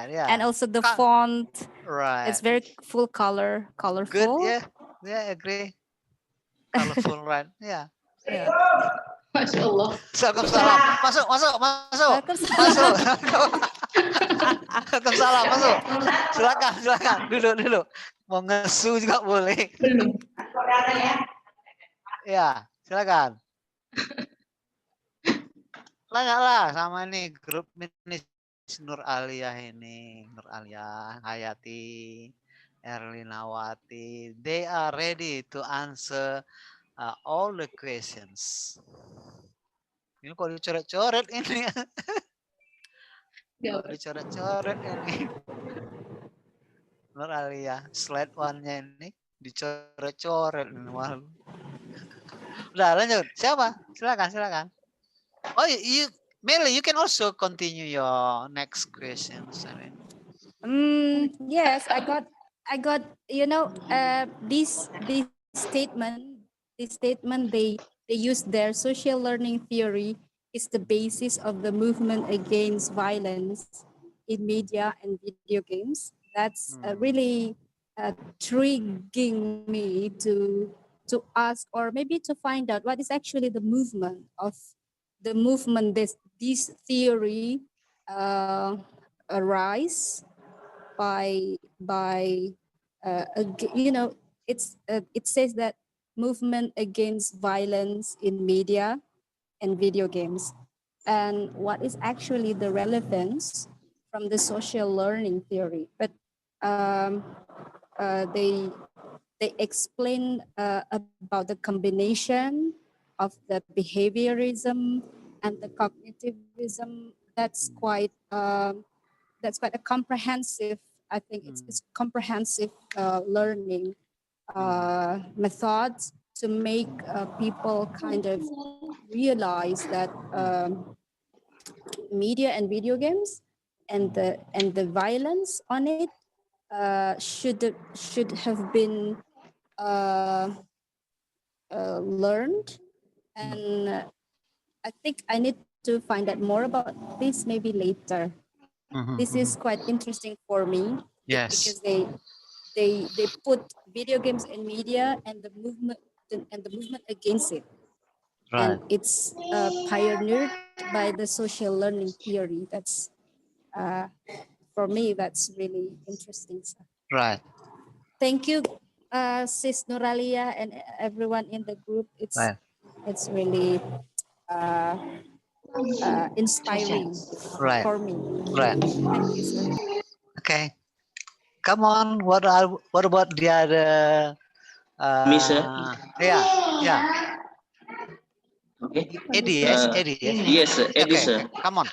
Yeah. And also the font. Right. It's very colorful. Good. Yeah. Agree. Colorful, right? Yeah. Masya Allah. Waalaikumsalam. Masuk. Waalaikumsalam, masuk. Silakan. Duduk. Mau ngesu juga boleh. Belum. Ya, silakan. Lah sama nih grup ini Nur Alia ini, Nur Alia, Hayati, Erlinawati. They are ready to answer all the questions. Ini kok dicoret-coret ini. Dicoret-coret ini. Nur Alia, slide one-nya ini dicoret-coret ini. Udah lanjut. Siapa? Silakan. Oh, Meli, you can also continue your next questions. Yes, I got this statement they use their social learning theory is the basis of the movement against violence in media and video games. That's really triggering me to ask or maybe to find out what is actually the movement this theory arise by it says that movement against violence in media and video games, and what is actually the relevance from the social learning theory. But they explain about the combination of the behaviorism and the cognitivism. That's quite a comprehensive. I think it's comprehensive learning methods to make people kind of realize that media and video games and the violence on it should have been learned. And I think I need to find out more about this maybe later. This is quite interesting for me. Yes. Because they put video games in media and the movement against it. Right. And it's pioneered by the social learning theory. That's for me, that's really interesting. Right. Thank you, Sis Nuralia and everyone in the group. It's really inspiring for me. Right. Thank you, sir. Okay. Come on. What about the other? Me, sir? Yeah. Okay. Eddie, yes, Eddie, yes. Yes, sir. Eddie, Okay, sir. come on.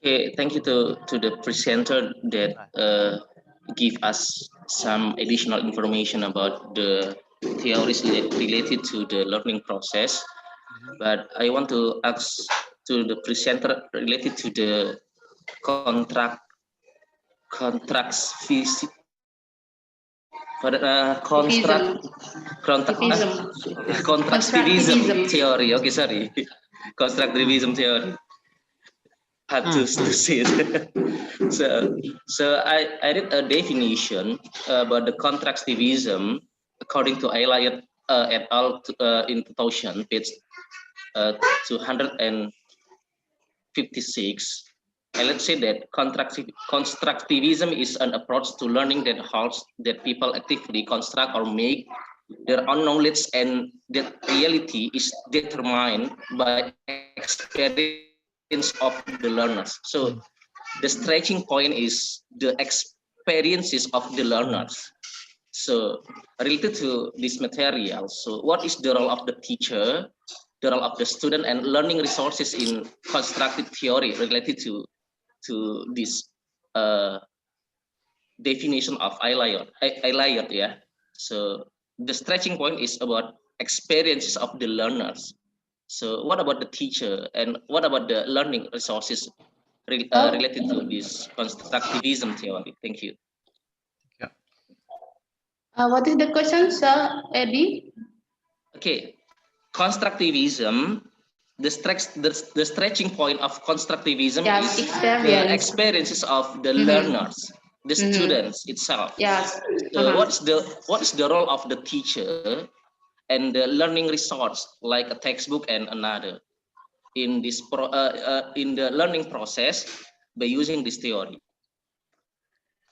Okay, thank you to the presenter that give us some additional information about the theories related to the learning process. But I want to ask to the presenter related to the contracts constructivism theory. Okay, sorry, constructivism theory. Had to say it. So I read a definition about the constructivism according to Elliott et al. In 2000, page 256. Elliott said that constructivism is an approach to learning that holds that people actively construct or make their own knowledge, and that reality is determined by experience of the learners. So the stretching point is the experiences of the learners. So related to this material, so what is the role of the teacher, the role of the student, and learning resources in constructive theory related to this definition of Elliott, yeah. So the stretching point is about experiences of the learners. So what about the teacher, and what about the learning resources related to this constructivism theory? Thank you. What is the question, sir, Eddie? Okay, constructivism. The stretching point of constructivism is the experiences of the learners, the students itself. Yes. So what is the role of the teacher and the learning resource, like a textbook and another, in this in the learning process by using this theory?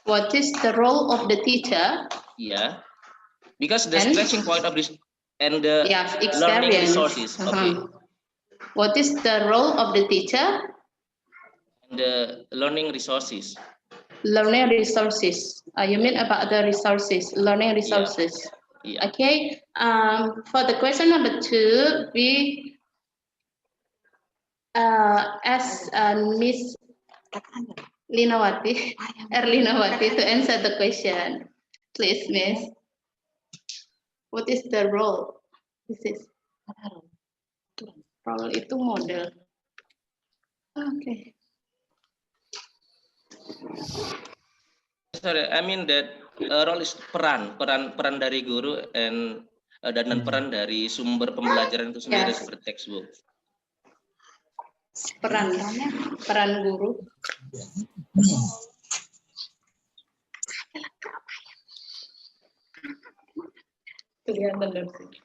What is the role of the teacher? Yeah, because the stretching point of this and the learning resources. Okay. What is the role of the teacher? And the learning resources. Learning resources. You mean about the resources, learning resources. Yeah. Okay. For the question number 2, we ask Miss Erlinawati to answer the question. Please, Miss. What is the role? This is role itu model. Okay. Sorry, I mean that role is peran dari guru dan peran dari sumber pembelajaran itu sendiri seperti textbook. Peran guru. Kelihatan dari sini.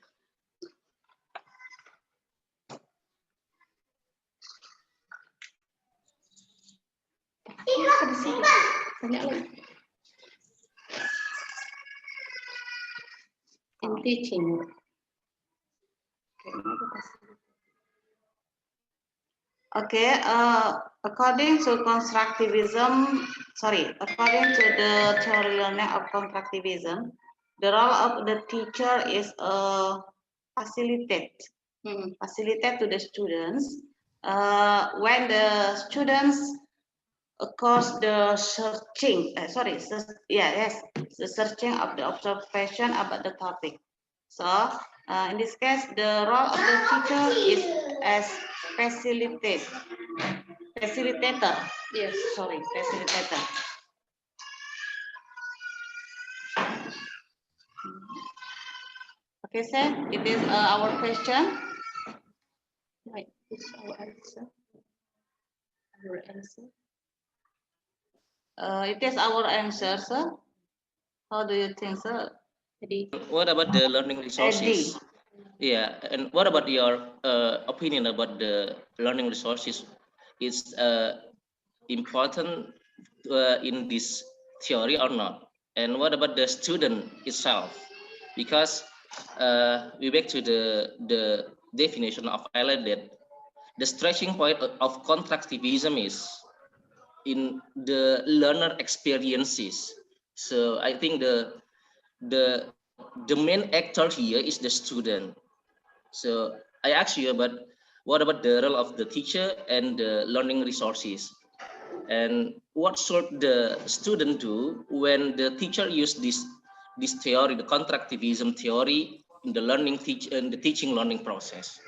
In teaching. Okay, according to the theory learning of constructivism, the role of the teacher is facilitate to the students. When the students course the searching, the searching of the observation about the topic. So in this case, the role of the teacher is as facilitator. Yes, sorry, facilitator. Okay, sir, it is our question. Right, it's our answer. Our answer. It is our answer, sir. How do you think, sir? What about the learning resources? Yeah, and what about your opinion about the learning resources? Is important in this theory or not? And what about the student itself? Because we back to the definition of ILA that the stretching point of constructivism is in the learner experiences. So I think the main actor here is the student. So I ask you about what about the role of the teacher and the learning resources, and what should the student do when the teacher use this theory, the constructivism theory, in the teaching learning process?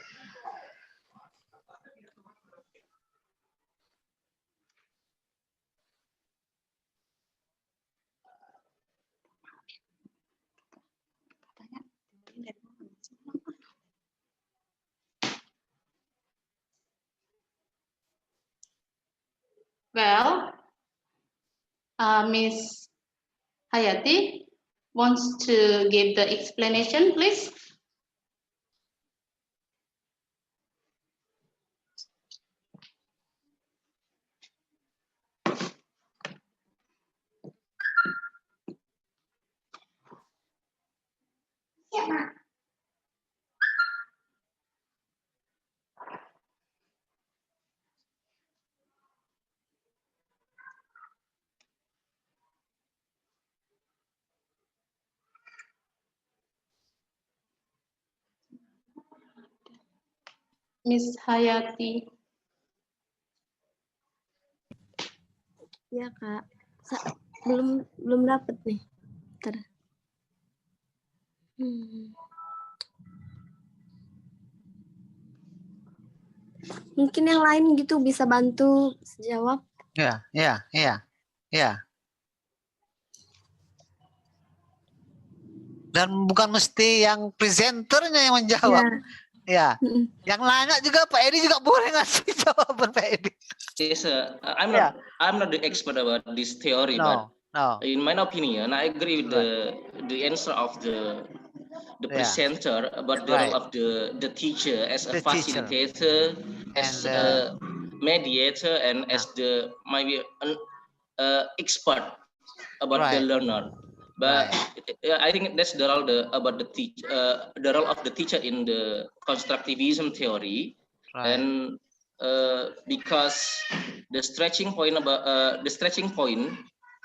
Well, Miss Hayati wants to give the explanation, please. Miss Hayati. Ya Kak, belum dapet nih. Bentar. Mungkin yang lain gitu bisa bantu jawab. Ya. Dan bukan mesti yang presenternya yang menjawab. Ya. Yang nanya juga Pak Edi juga boleh ngasih jawaban Pak Edi. Yes, I'm not the expert about this theory, but in my opinion, I agree with the answer of the presenter about the role of the teacher as a facilitator, as a mediator, and as the maybe an expert about the learner. But I think that's the role about the role of the teacher in the constructivism theory, and because the stretching point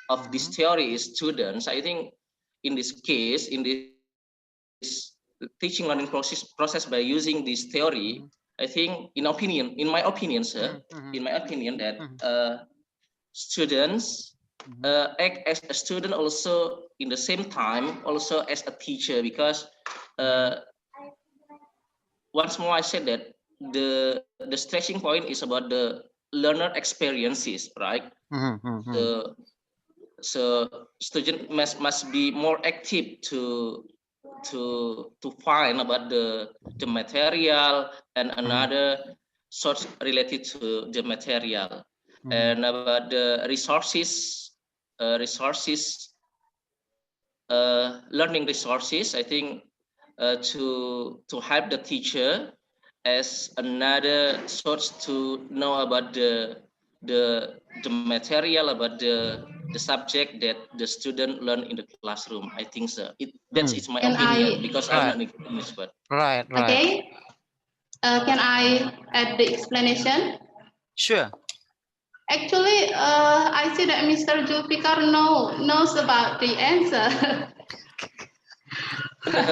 of this theory is students. I think in this case, in this teaching learning process by using this theory, I think in my opinion, sir, that students act as a student also in the same time also as a teacher, because once more I said that the stretching point is about the learner experiences, right? So student must be more active to find about the material and another source related to the material, and about the resources, learning resources. I think to help the teacher as another source to know about the material, about the subject that the student learn in the classroom. I think so. That's my opinion, because I'm not an expert. Right. Okay. Can I add the explanation? Sure. Actually, I see that Mr. Julfikar knows about the answer.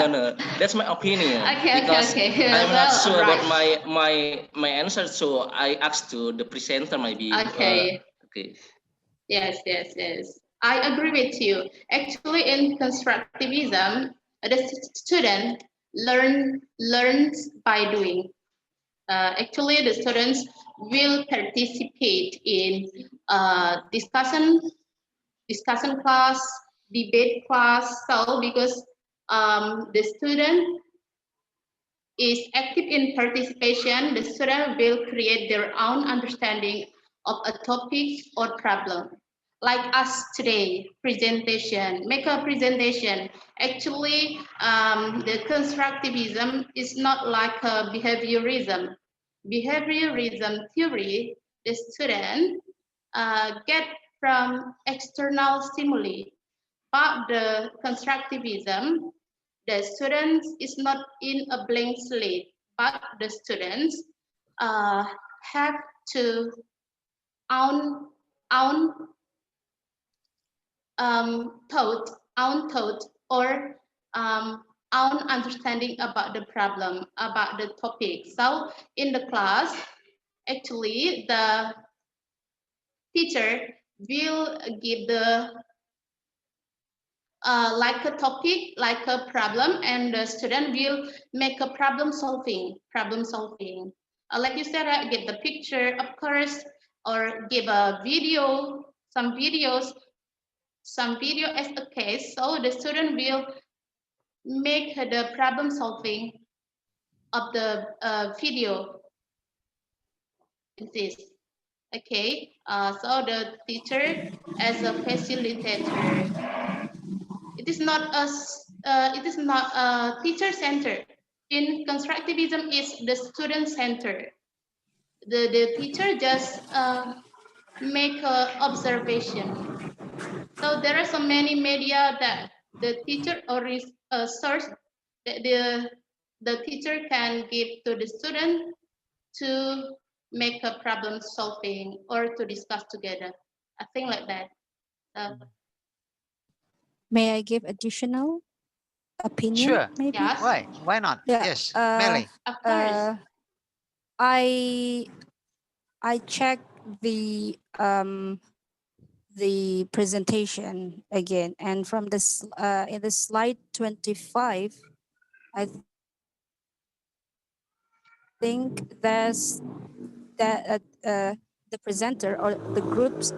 No, that's my opinion. Okay. I'm not sure about my answer, so I asked to the presenter maybe. Okay. Okay. Yes. I agree with you. Actually, in constructivism, the student learns by doing. Actually, the students will participate in discussion class, debate class. So because the student is active in participation, the student will create their own understanding of a topic or problem. Like us today, make a presentation. Actually, the constructivism is not like a behaviorism. Behaviorism theory, the student get from external stimuli. about the constructivism, the students is not in a blank slate, but the students have to own thought or own understanding about the problem, about the topic. So in the class, actually the teacher will give the like a topic, like a problem, and the student will make a problem solving. Like you said, give the picture, of course, or give a video, some video as a case. So the student will make the problem solving of the video. This. Okay, so the teacher as a facilitator. It is not a teacher center. In constructivism, is the student center. The teacher just make a observation. So there are so many media that the teacher or source that the teacher can give to the student to make a problem solving or to discuss together. I think like that. May I give additional opinion? Sure. Maybe? Yes. Why not? Yeah, Yes, Melly. Of course. I checked the presentation again, and from this in the slide 25, I think there's that the presenter or the groups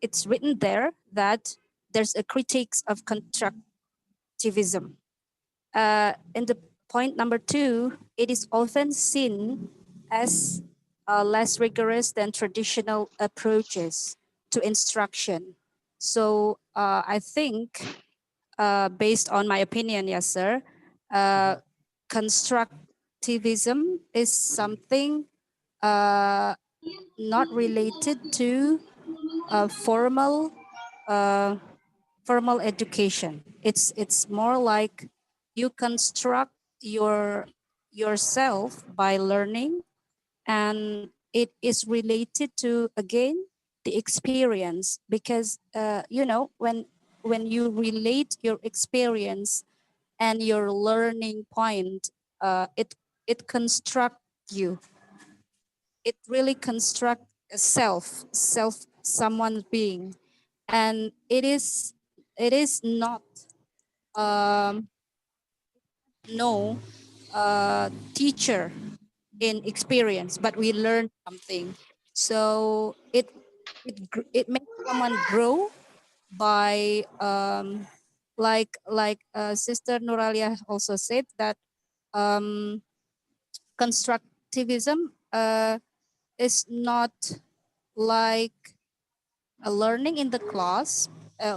it's written there that there's a critiques of constructivism. In the point number 2, it is often seen as less rigorous than traditional approaches to instruction. So I think, based on my opinion, yes, sir, constructivism is something not related to formal education. It's more like you construct yourself by learning, and it is related to, again, the experience, because you know, when you relate your experience and your learning point, it construct you. It really construct a self someone's being, and it is not no teacher in experience, but we learn something. So it makes someone grow by like Sister Nuralia also said that constructivism is not like a learning in the class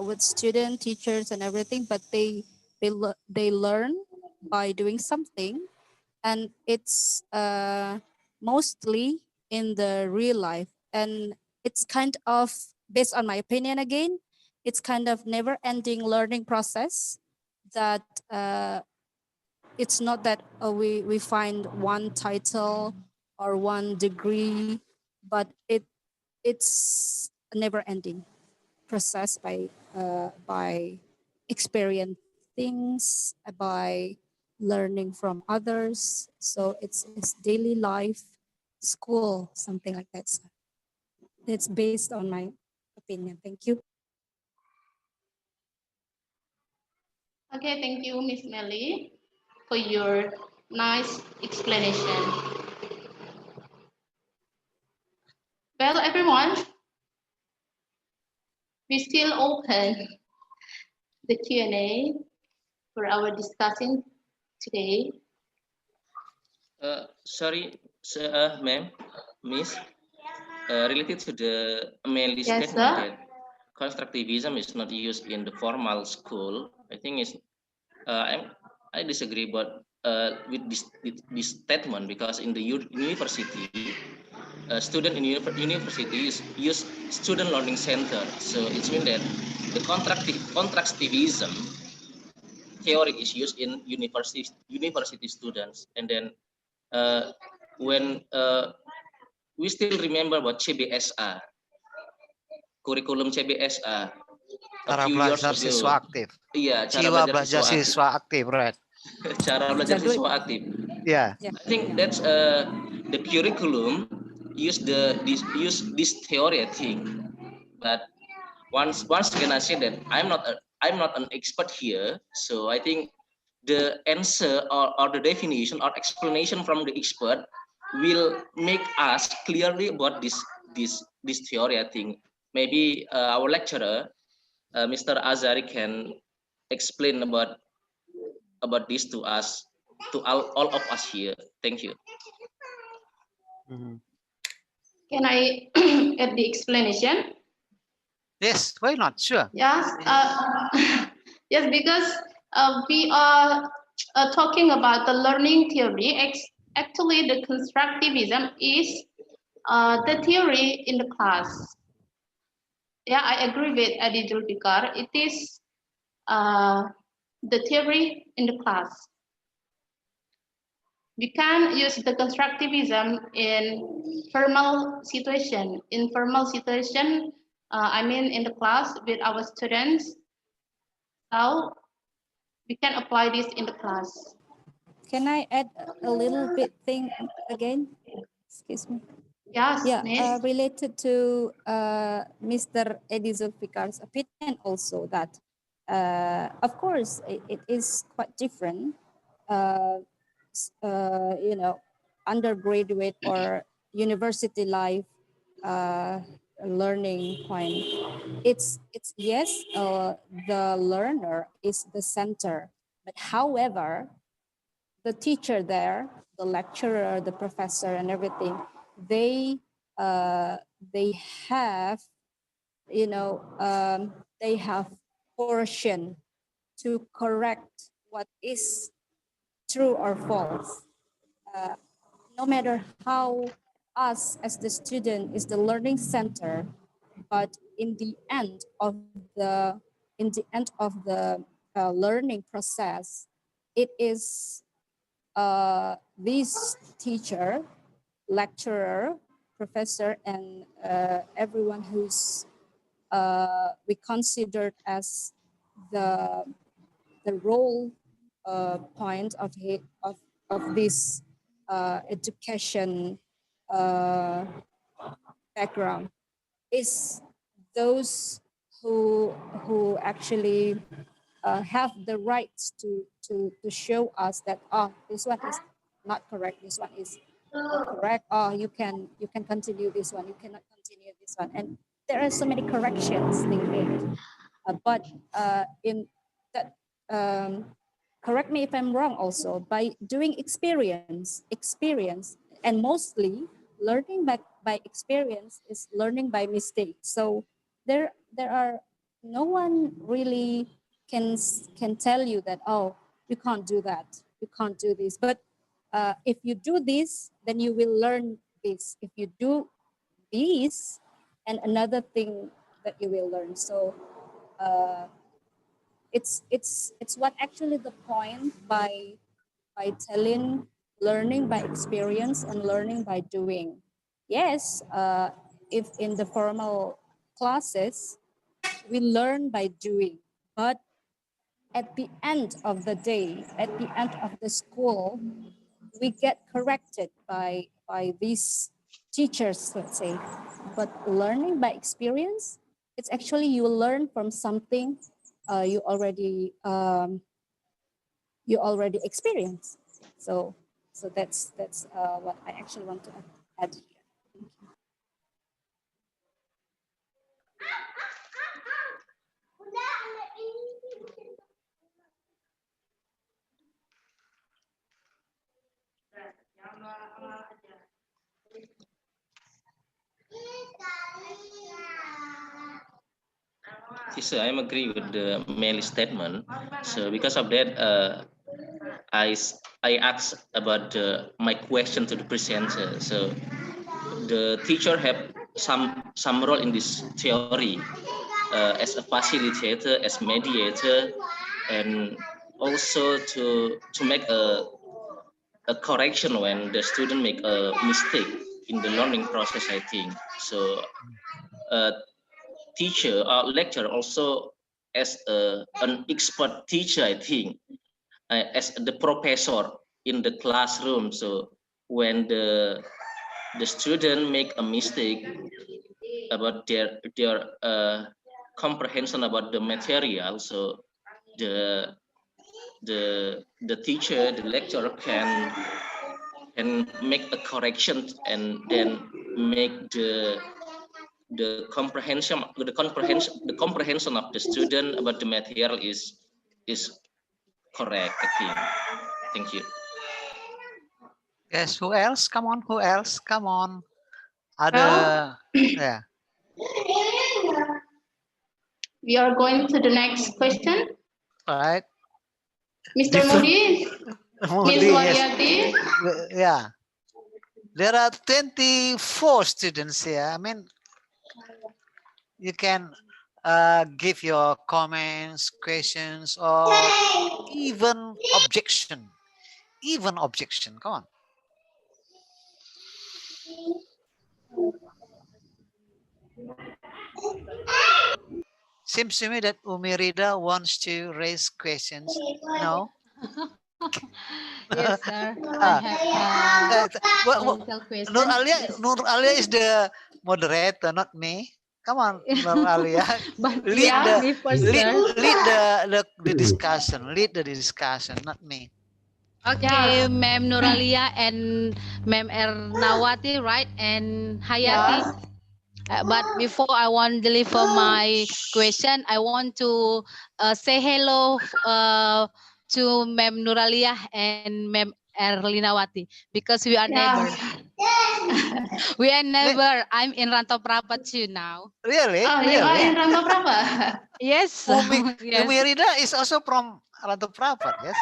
with student, teachers, and everything, but they learn by doing something, and it's mostly in the real life, and it's kind of, based on my opinion again, it's kind of never-ending learning process that it's not that we find one title or one degree, but it's a never-ending process by experience things, by learning from others. So it's daily life, school, something like that. So it's based on my opinion. Thank you. Okay, thank you, Miss Melly, for your nice explanation. Well, everyone, we still open the Q&A for our discussion today. Sorry, ma'am, miss, related to the Melly Yes, statement sir. that constructivism is not used in the formal school, I think it's, I disagree, but with this statement, because in the university, student in university use student learning center, so it means that the contractivism theory is used in university students, and then when we still remember what CBSA, kurikulum CBSA, a Cara few years belajar ago. siswa aktif. Iya, cara Jiwa belajar siswa aktif, right? cara belajar siswa aktif. Yeah. I think that's the curriculum use this theory, I think. But once again I say that I'm not an expert here, so I think the answer or the definition or explanation from the expert will make us clearly about this theory. I think maybe our lecturer, Mr. Azari, can explain about this to us, to all of us here. Thank you. Can I add the explanation? Yes, why not? Sure. Yes, yes, because we are talking about the learning theory. Actually, the constructivism is the theory in the class. Yeah, I agree with Adi Julfikar. It is the theory in the class. We can use the constructivism in formal situation. In formal situation, I mean in the class with our students. So we can apply this in the class. Can I add a little bit thing again? Excuse me. Yes, Yeah, related to Mr. Edi Zulfikar's opinion also that, of course, it is quite different. You know, undergraduate or university life learning point. It's yes, the learner is the center, but however, the teacher there, the lecturer, the professor, and everything, they have, you know, they have portion to correct what is true or false. No matter how us as the student is the learning center, but in the end of the learning process, it is this teacher, lecturer, professor, and everyone who's we considered as the role point of this education background is those who actually have the rights to show us that this one is not correct, this one is correct, you can continue this one, you cannot continue this one, and there are so many corrections being made, but in that correct me if I'm wrong also, by doing experience, and mostly learning by experience is learning by mistake. So there are no one really can tell you that, oh, you can't do that, you can't do this. But if you do this, then you will learn this. If you do this, and another thing that you will learn. So it's what actually the point by telling learning by experience and learning by doing. Yes, if in the formal classes, we learn by doing, but at the end of the day, at the end of the school, we get corrected by these teachers, let's say. But learning by experience, it's actually you learn from something you already experienced. So that's what I actually want to add here. Sister, I agree with the Melly statement. So because of that, I asked about my question to the presenter. So the teacher have some role in this theory, as a facilitator, as mediator, and also to make a correction when the student make a mistake in the learning process, I think. So teacher or lecturer also as an expert teacher, I think, as the professor in the classroom. So when the student make a mistake about their comprehension about the material, so the teacher, the lecturer can make a correction and then make the comprehension of the student about the material is correct, I think. Thank you. Yes, who else? Come on, who else? Come on. Ada, yeah. We are going to the next question. Right. Mr. Modi, Ms. Modi, Wariati. Yeah. There are 24 students here. I mean, you can give your comments, questions, or even objection. Even objection. Come on. Seems to me that Umirida wants to raise questions. No? Yes, sir. I have initial question. Nur Alia is the moderator, not me. Come on, Nur Alia. lead the discussion. Lead the discussion, not me. Okay, Ma'am Nuralia and Ma'am Ernawati, right? And Hayati. But before I want to deliver my question, I want to say hello to Ma'am Nuralia and Ma'am Erlinawati because we are neighbors. We are neighbor. I'm in Rantau Prapat too now. Really? Oh, you are in Rantau Prapat? Yes. Umirida is also from Rantau Prapat, yes?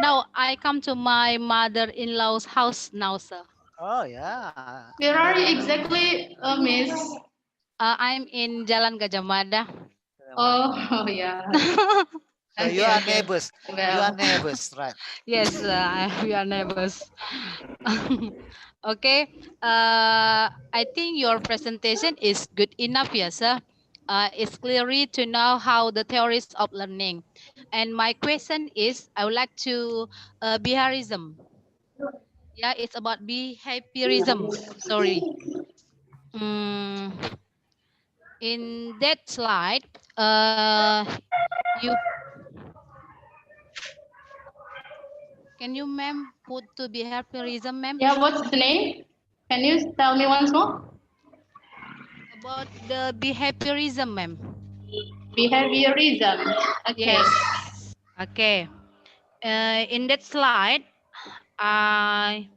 No, I come to my mother-in-law's house now, sir. Oh, yeah. Where are you exactly, Miss? I'm in Jalan Gajah Mada. Oh, yeah. So you are neighbors. You are neighbors, right? Yes, we are neighbors. Okay. I think your presentation is good enough, yes, sir. It's clearly to know how the theories of learning. And my question is, I would like to behaviorism. Yeah, it's about behaviorism. Sorry. In that slide, can you, ma'am, put to behaviorism, ma'am? Yeah, what's the name? Can you tell me once more? About the behaviorism, ma'am. Behaviorism. Okay. Yes. Okay. In that slide, I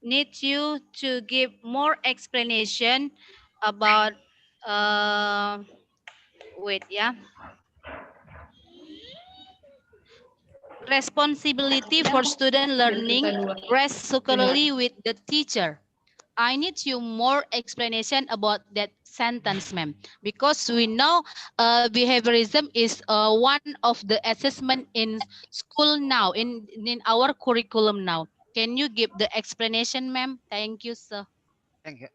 need you to give more explanation about wait, yeah. Responsibility for student learning rests squarely with the teacher. I need you more explanation about that sentence, ma'am, because we know behaviorism is one of the assessment in school now, in our curriculum now. Can you give the explanation, ma'am? Thank you, sir. Thank you.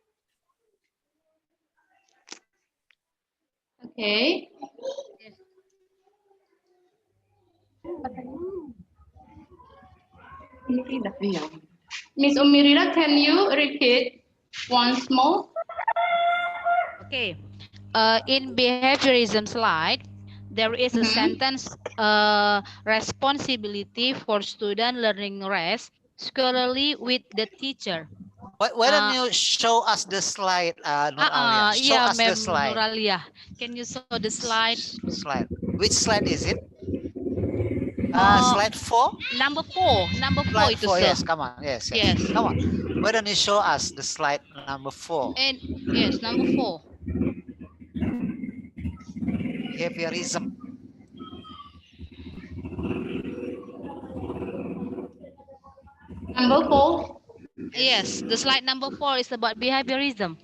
Okay. Miss Umirida, can you repeat once more? Okay. In behaviorism slide, there is a sentence, responsibility for student learning rests squarely with the teacher. Why don't you show us the slide, Nuralia? Show us the slide. Nuralia. Can you show the slide? Slide. Which slide is it? Slide 4? Number 4. Number 4. Slide 4, yes, come on. Yes. Come on. Why don't you show us the slide number 4? And yes, number 4. Behaviorism. Number 4? Yes, the slide number 4 is about behaviorism.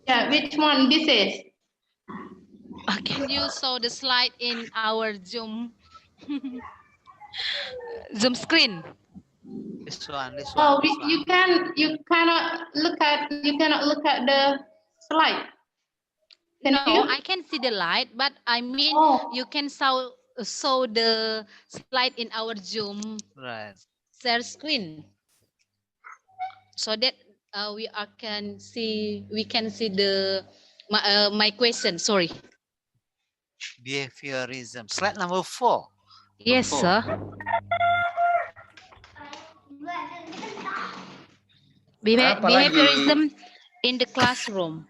Yeah, which one this is? Can you show the slide in our Zoom Zoom screen? This one, this Oh, one, this one. you cannot look at the slide. Can No, you? I can see the light, but I mean you can show the slide in our Zoom Right. share screen, so that we can see the my question. Sorry. Behaviorism. Slide number 4. Yes, sir. Apa Behaviorism in the classroom.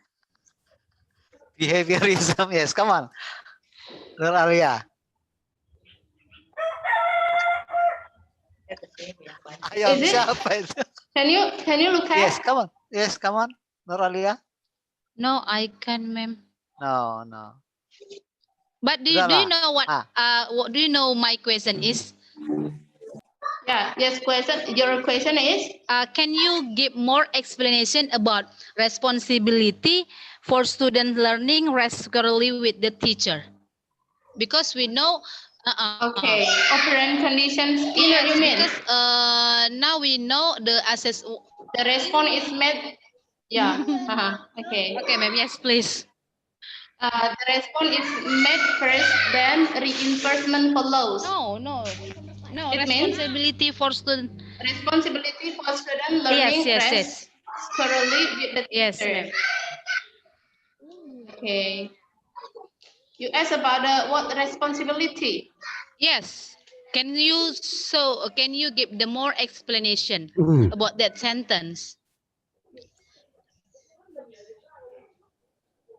Behaviorism, yes, come on. Nur Alia. Ayo, Is it? siapa itu? Can you look at? Yes, come on. Yes, come on. Nur Alia. No, I can, ma'am. No. But do you know what do you know my question is? Yeah, yes, your question is? Can you give more explanation about responsibility for student learning regularly with the teacher? Because we know Okay, operant conditions in yes, you mean? because now we know the response is made. Yeah. Okay. Okay, ma'am. Yes, please. The response is made first, then reinforcement follows. No. It means Responsibility for student. Responsibility for student learning Yes. thoroughly with the teacher. Yes, ma'am. Okay. You ask about what responsibility? Yes. Can you give the more explanation about that sentence?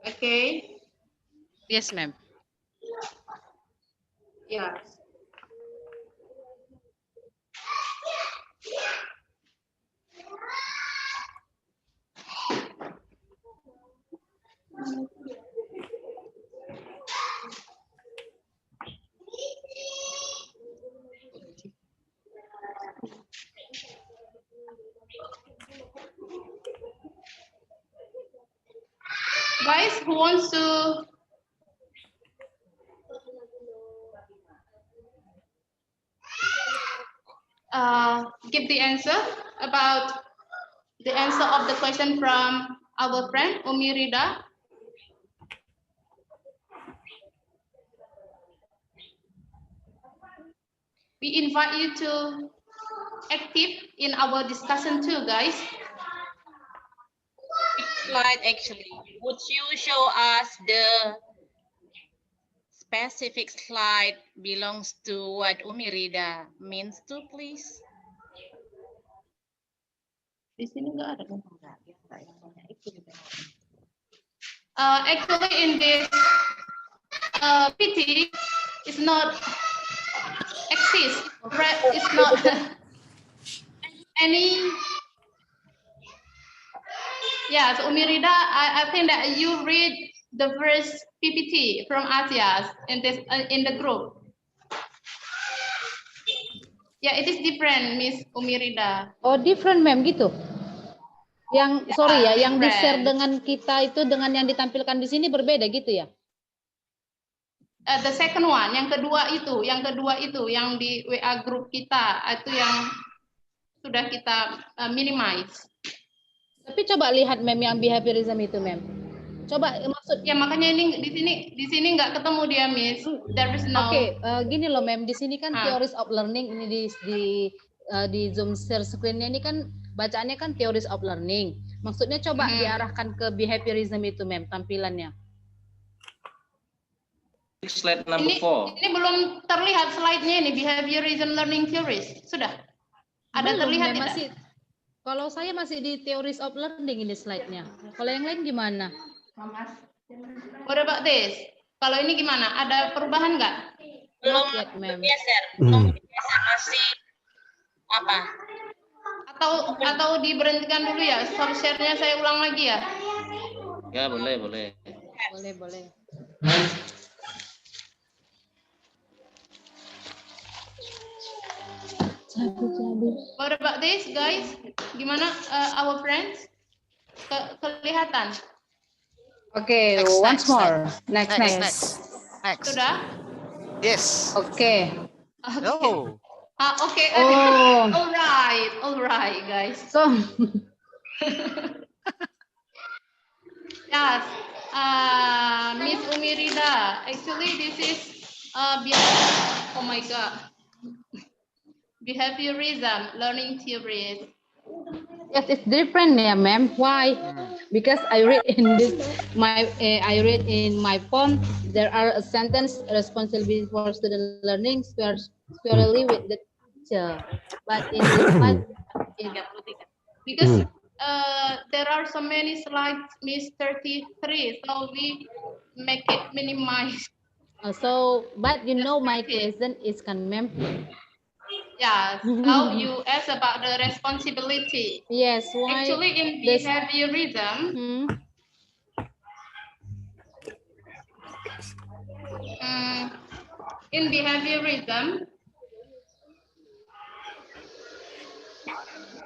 Okay. Yes, ma'am. Yeah. Guys, who wants to give the answer about the answer of the question from our friend Umi Rida? We invite you to active in our discussion too, guys. Slide actually. Would you show us the specific slide belongs to what Umi Rida means to, please? Di sini nggak ada. Actually, in this PT, it's not exist. Right? It's not any. Yeah, so Umi Rida, I think that you read the first PPT from Asia in the group. Yeah, it is different, Miss Umi Rida. Oh, different, ma'am, gitu. Yang sorry ya, yang different. di-share dengan kita itu dengan yang ditampilkan di sini berbeda gitu ya? The second one, yang kedua itu, yang di WA group kita, itu yang sudah kita minimize. Tapi coba lihat mem yang behaviorism itu, mem. Coba maksud ya makanya ini di sini nggak ketemu dia, Miss. There is no. Oke, gini loh, mem. Di sini kan theories of learning ini di Zoom share screen-nya ini kan bacaannya kan theories of learning. Maksudnya coba diarahkan ke behaviorism itu, mem, tampilannya. Slide number 4. Ini belum terlihat slide-nya ini, behaviorism learning theories. Sudah? Ada Belum, terlihat mem, tidak? masih. Kalau saya masih di theories of learning ini slide-nya. Kalau yang lain gimana? What about this? Kalau ini gimana? Ada perubahan nggak? Belum geser, masih apa? Atau diberhentikan dulu ya? Share-nya saya ulang lagi ya? Ya, boleh. Boleh. What about this, guys? Gimana our friends? Kelihatan? Okay, once more. Next. Next. Sudah? Yes. Okay. No. Okay. Oh. All right, guys. So, Yes, Miss Umirida. Actually, this is oh my God, behaviorism learning theories. yes, it's different, yeah, ma'am. Why? Because I read in I read in my phone. There are a sentence responsibility for student learning squarely with the teacher, but in this one, Because there are so many slides, Miss 33, so we make it minimize. so, but you know, my question is, can ma'am? Yeah, so you ask about the responsibility. Yes, why? Actually, in behaviorism,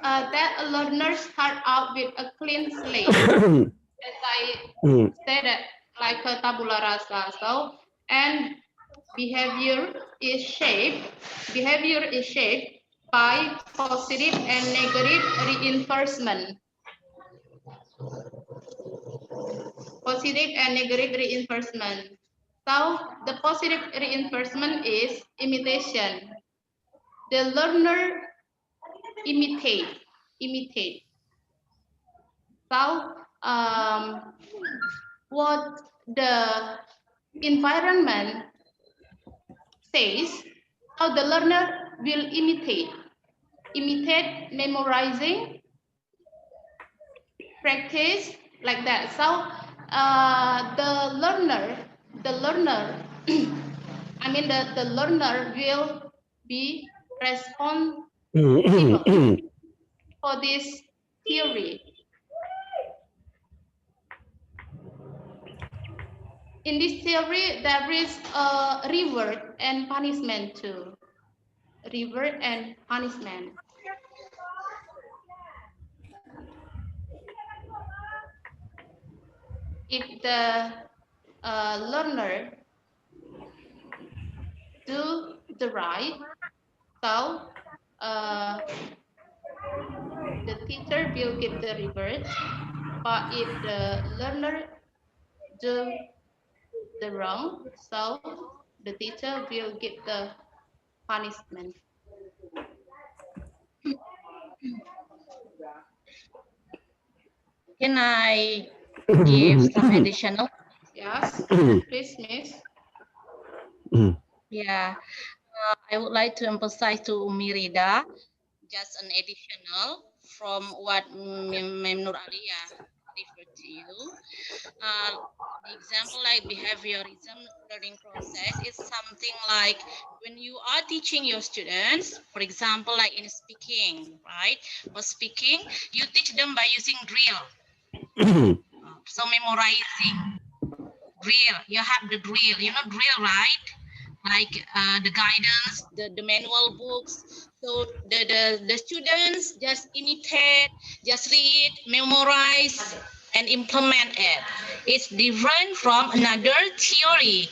that a learner start out with a clean slate, as I said, like a tabula rasa. So, and behavior is shaped by positive and negative reinforcement. Positive and negative reinforcement. So the positive reinforcement is imitation. The learner imitate. So what the environment says, how the learner will imitate memorizing, practice, like that. So the learner the learner will be responsible for this theory. In this theory, there is a reward and punishment too. Reward and punishment. If the learner do the right, so the teacher will give the reward. But if the learner do the wrong, so the teacher will give the punishment. Can I give some additional? Yes, please, Miss. Yeah, I would like to emphasize to Umirida just an additional from what Mem Nuralia referred to you. The example like behaviorism learning process is something like when you are teaching your students, for example, like in speaking, right? For speaking, you teach them by using drill. So memorizing drill, you have the drill, you know drill, right? Like the guidance, the manual books. So the students just imitate, just read, memorize, and implement it. It's different from another theory.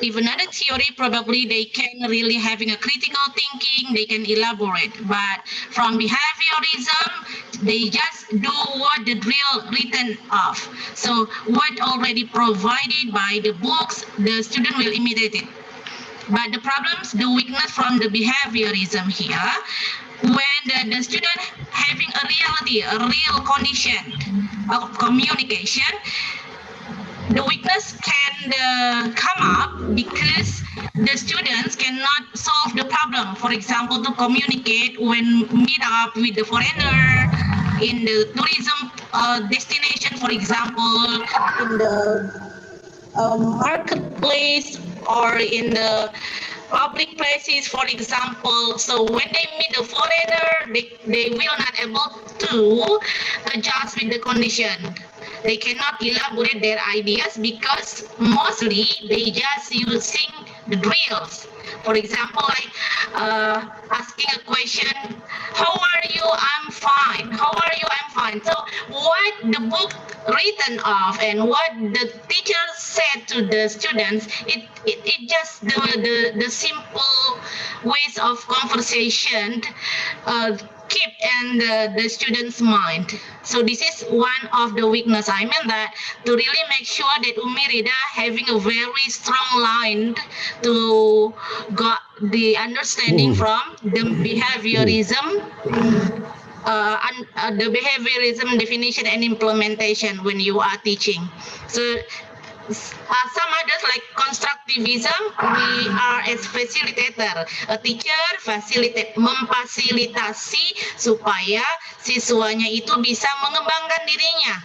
If another theory, probably they can really having a critical thinking, they can elaborate. But from behaviorism, they just do what the drill written off. So what already provided by the books, the student will imitate it. But the problems, the weakness from the behaviorism here, when the student having a reality, a real condition of communication, the weakness can come up because the students cannot solve the problem. For example, to communicate when meet up with the foreigner in the tourism destination, for example, in the marketplace or in the public places, for example. So when they meet a foreigner, they will not able to adjust with the condition. They cannot elaborate their ideas because mostly they just using the drills. For example, like asking a question, how are you? I'm fine. How are you? I'm fine. So what the book written of and what the teacher said to the students, it just the simple ways of conversation keep in the student's mind. So this is one of the weakness. I mean that to really make sure that Umirida having a very strong line to got the understanding from the behaviorism, the behaviorism definition and implementation when you are teaching. So some others like constructivism, we are as facilitator. A teacher memfasilitasi supaya siswanya itu bisa mengembangkan dirinya,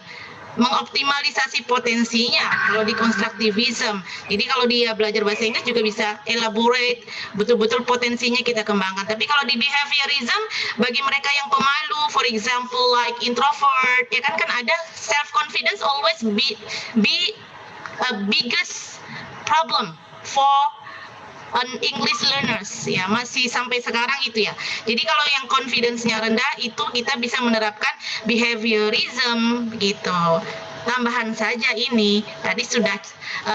mengoptimalisasi potensinya kalau di constructivism. Jadi kalau dia belajar bahasa Inggris juga bisa elaborate, betul-betul potensinya kita kembangkan. Tapi kalau di behaviorism, bagi mereka yang pemalu, for example like introvert, ya kan ada self confidence always be a biggest problem for English learners, ya masih sampai sekarang itu ya. Jadi kalau yang confidence-nya rendah itu kita bisa menerapkan behaviorism gitu. Tambahan saja ini tadi sudah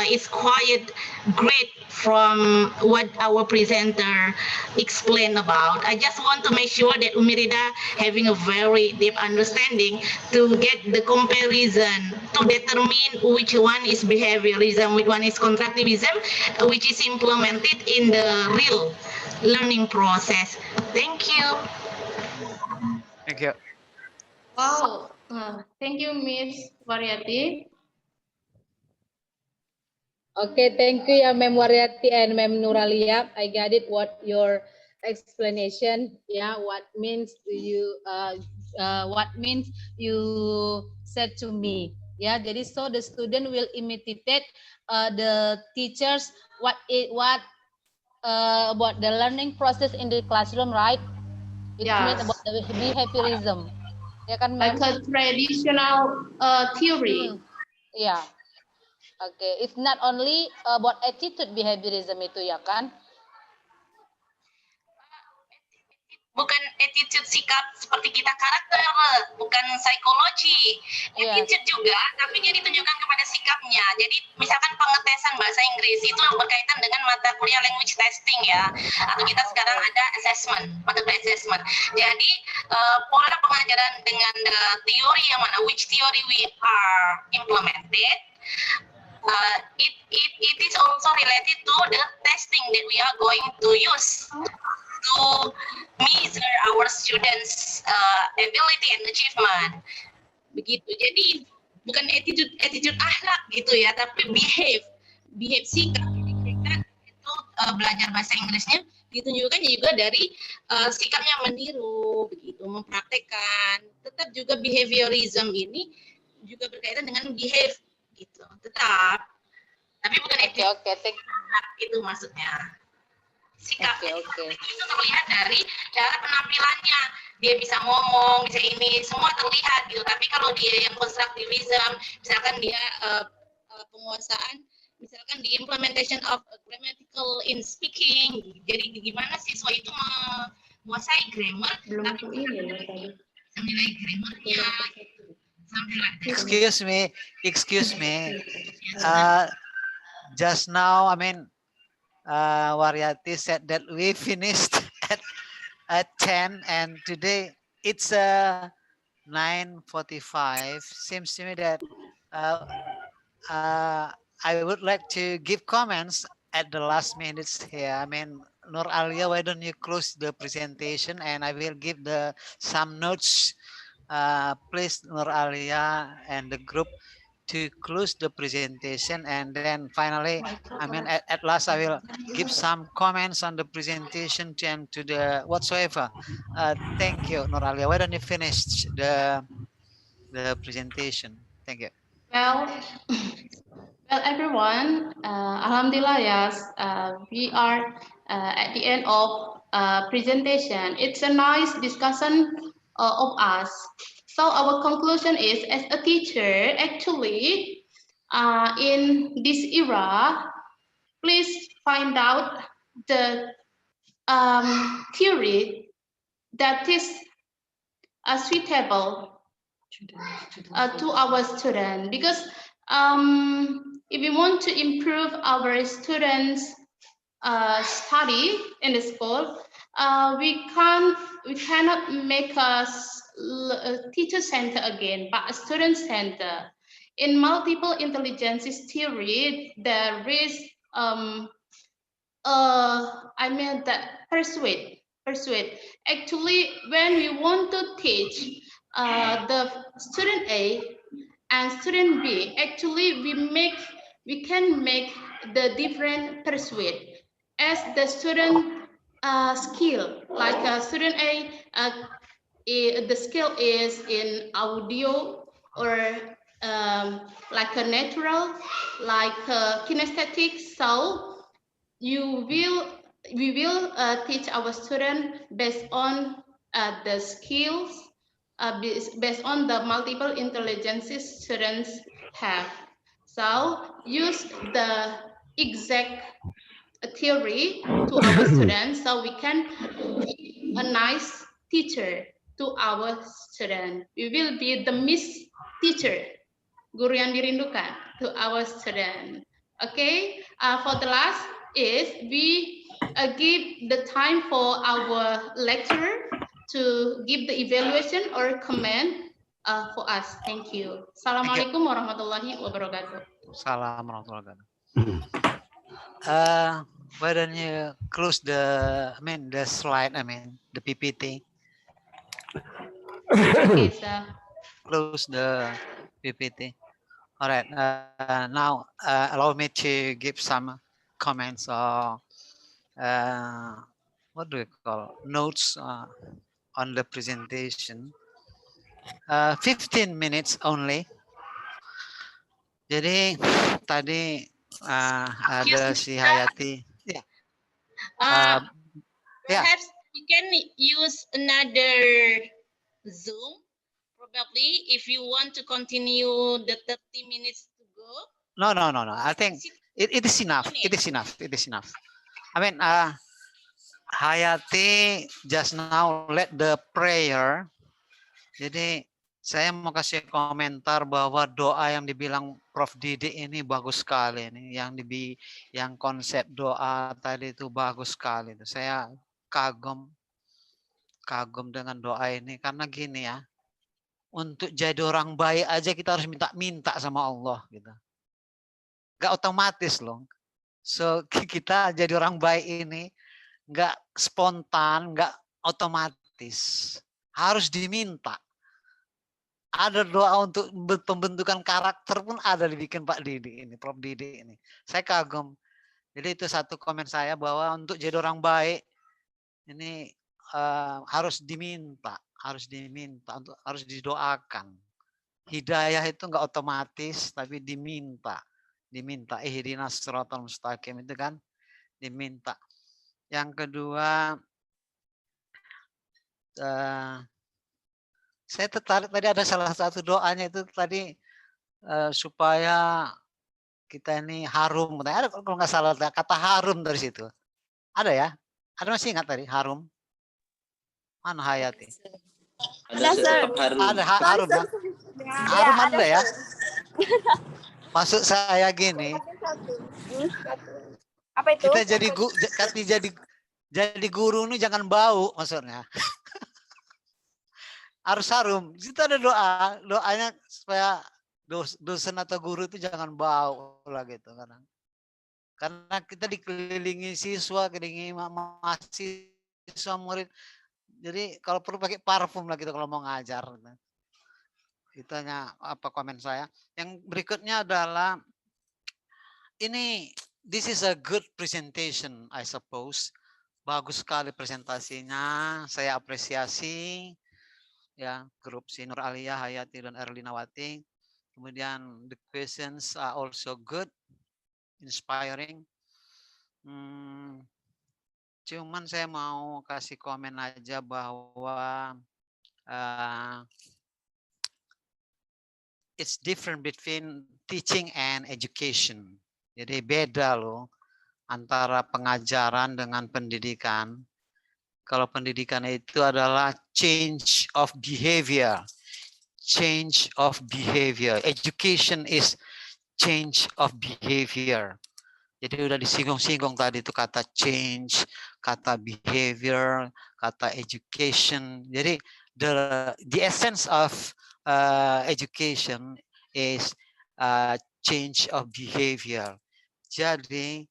is quite great from what our presenter explained about. I just want to make sure that Umirida having a very deep understanding to get the comparison to determine which one is behaviorism, which one is constructivism, which is implemented in the real learning process. Thank you. Thank you. Wow. Thank you, Miss Waryati. Okay, thank you, ya, Mem Waryati and Mem Nuralia. I got it. What your explanation? Yeah, what means you said to me? Yeah, jadi so the student will imitate the teachers what about the learning process in the classroom, right? It means about the behaviorism. Ya kan, like a traditional theory. Yeah. Okay, it's not only about attitude behaviorism itu ya kan? Bukan attitude sikap seperti kita karakter, bukan psikologi. Attitude juga, tapi dia ditunjukkan kepada sikapnya. Jadi misalkan pengetesan bahasa Inggris itu berkaitan dengan mata kuliah language testing ya. Atau kita sekarang ada assessment, mata kuliah assessment. Jadi pola pengajaran dengan teori yang mana, which theory we are implemented, it is also related to the testing that we are going to use to measure our students' ability and achievement. Begitu. Jadi bukan attitude akhlak gitu ya, tapi behave sikap. Kita itu belajar bahasa Inggrisnya ditunjukkan juga dari sikapnya meniru, begitu, mempraktekkan. Tetap juga behaviorism ini juga berkaitan dengan behave gitu. Tetap. Tapi bukan attitude. Itu maksudnya. Sikapnya itu terlihat dari cara penampilannya, dia bisa ngomong, bisa ini, semua terlihat gitu. Tapi kalau dia yang constructivism, misalkan dia penguasaan, misalkan di implementation of grammatical in speaking, jadi gimana siswa itu menguasai grammar, tapi nilai grammarnya. Excuse me. Just now, I mean. Waryati said that we finished at 10 and today it's 9:45. Seems to me that I would like to give comments at the last minutes here. I mean, Nur Alia, why don't you close the presentation and I will give some notes. Please, Nur Alia and the group to close the presentation, and then finally, I mean, at last I will give some comments on the presentation and to the whatsoever. Thank you, Noralia. Why don't you finish the presentation? Thank you. Well, everyone, Alhamdulillah, yes, we are at the end of presentation. It's a nice discussion of us. So our conclusion is, as a teacher, actually, in this era, please find out the theory that is suitable to our students, because if we want to improve our students' study in the school, we cannot make a teacher center again, but a student center. In multiple intelligences theory, there is I mean that persuade. Actually, when we want to teach the student A and student B, actually we can make the different persuade as the student skill. Like student A, the skill is in audio or like a natural, like kinesthetic. So we will teach our student based on the skills, based on the multiple intelligences students have. So use the exact theory to our students, so we can be a nice teacher to our student. We will be the Miss Teacher, guru yang dirindukan, to our student. Okay, for the last is we give the time for our lecturer to give the evaluation or comment for us. Thank you. Assalamualaikum warahmatullahi wabarakatuh. Salam warahmatullahi wabarakatuh. Why don't you close the slide, the PPT. Okay, sir. Close the PPT. All right. Now, allow me to give some comments or what do we call notes on the presentation. 15 minutes only. Jadi tadi ada si Hayati. Yeah. Perhaps you can use another Zoom. Probably, if you want to continue the 30 minutes to go. No. I think it is enough. It is enough. I mean, Hayati just now led the prayer. Jadi saya mau kasih komentar bahwa doa yang dibilang Prof Didik ini bagus sekali ini. Yang konsep doa tadi itu bagus sekali. Saya kagum dengan doa ini karena gini ya. Untuk jadi orang baik aja kita harus minta sama Allah gitu. Gak otomatis loh. So kita jadi orang baik ini gak spontan, gak otomatis. Harus diminta. Ada doa untuk pembentukan karakter pun ada dibikin Pak Didi ini, Prof Didi ini. Saya kagum. Jadi itu satu komen saya bahwa untuk jadi orang baik ini harus diminta, harus didoakan. Hidayah itu enggak otomatis, tapi diminta. Ihdinas siratal mustaqim itu kan diminta. Yang kedua, saya tertarik tadi ada salah satu doanya itu tadi supaya kita ini harum. Ada kalau nggak salah kata harum dari situ. Ada ya? Ada masih ingat tadi harum? Mana Hayati? Ada, Ada harum kan? Harum ada ya? Maksud saya gini. Apa itu? Kita jadi guru ini jangan bau maksudnya. Harus harum. Di situ ada doanya supaya dosen atau guru itu jangan bau lah gitu kadang. Karena kita dikelilingi siswa, dikelilingi mahasiswa, murid. Jadi kalau perlu pakai parfum lah gitu kalau mau ngajar. Itu hanya komen saya. Yang berikutnya adalah this is a good presentation, I suppose. Bagus sekali presentasinya, saya apresiasi. Ya, grup si Nur Aliyah, Hayati, dan Erlinawati. Kemudian the questions are also good, inspiring. Cuman saya mau kasih komen aja bahwa it's different between teaching and education. Jadi beda loh antara pengajaran dengan pendidikan. Kalau pendidikan itu adalah change of behavior, change of behavior. Education is change of behavior. Jadi udah disinggung-singgung tadi itu kata change, kata behavior, kata education. Jadi the essence of education is change of behavior. Jadi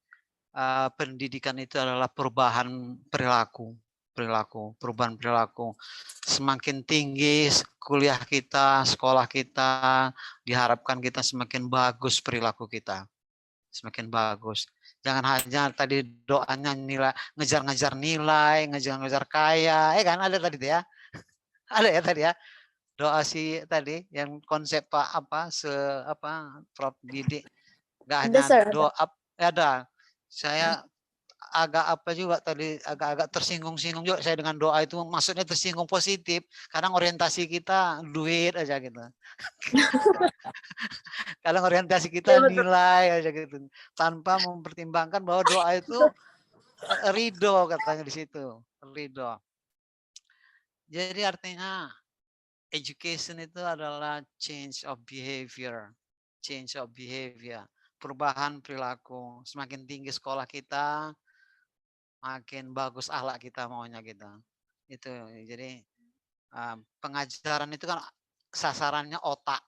pendidikan itu adalah perubahan perilaku. Perubahan perilaku. Semakin tinggi kuliah kita, sekolah kita, diharapkan kita semakin bagus perilaku kita. Semakin bagus. Jangan hanya tadi doanya nilai, ngejar-ngejar nilai, ngejar-ngejar kaya, kan ada tadi ya. Ada ya tadi ya. Doa si tadi yang konsep Prof Didik. Enggak hanya doa ada. Saya agak juga tadi agak tersinggung-singgung juga saya dengan doa itu, maksudnya tersinggung positif. Kadang orientasi kita duit aja gitu. Kadang orientasi kita nilai aja gitu, tanpa mempertimbangkan bahwa doa itu ridho katanya di situ, ridho. Jadi artinya education itu adalah change of behavior, perubahan perilaku. Semakin tinggi sekolah kita, makin bagus akhlak kita maunya kita. Itu jadi pengajaran itu kan sasarannya otak.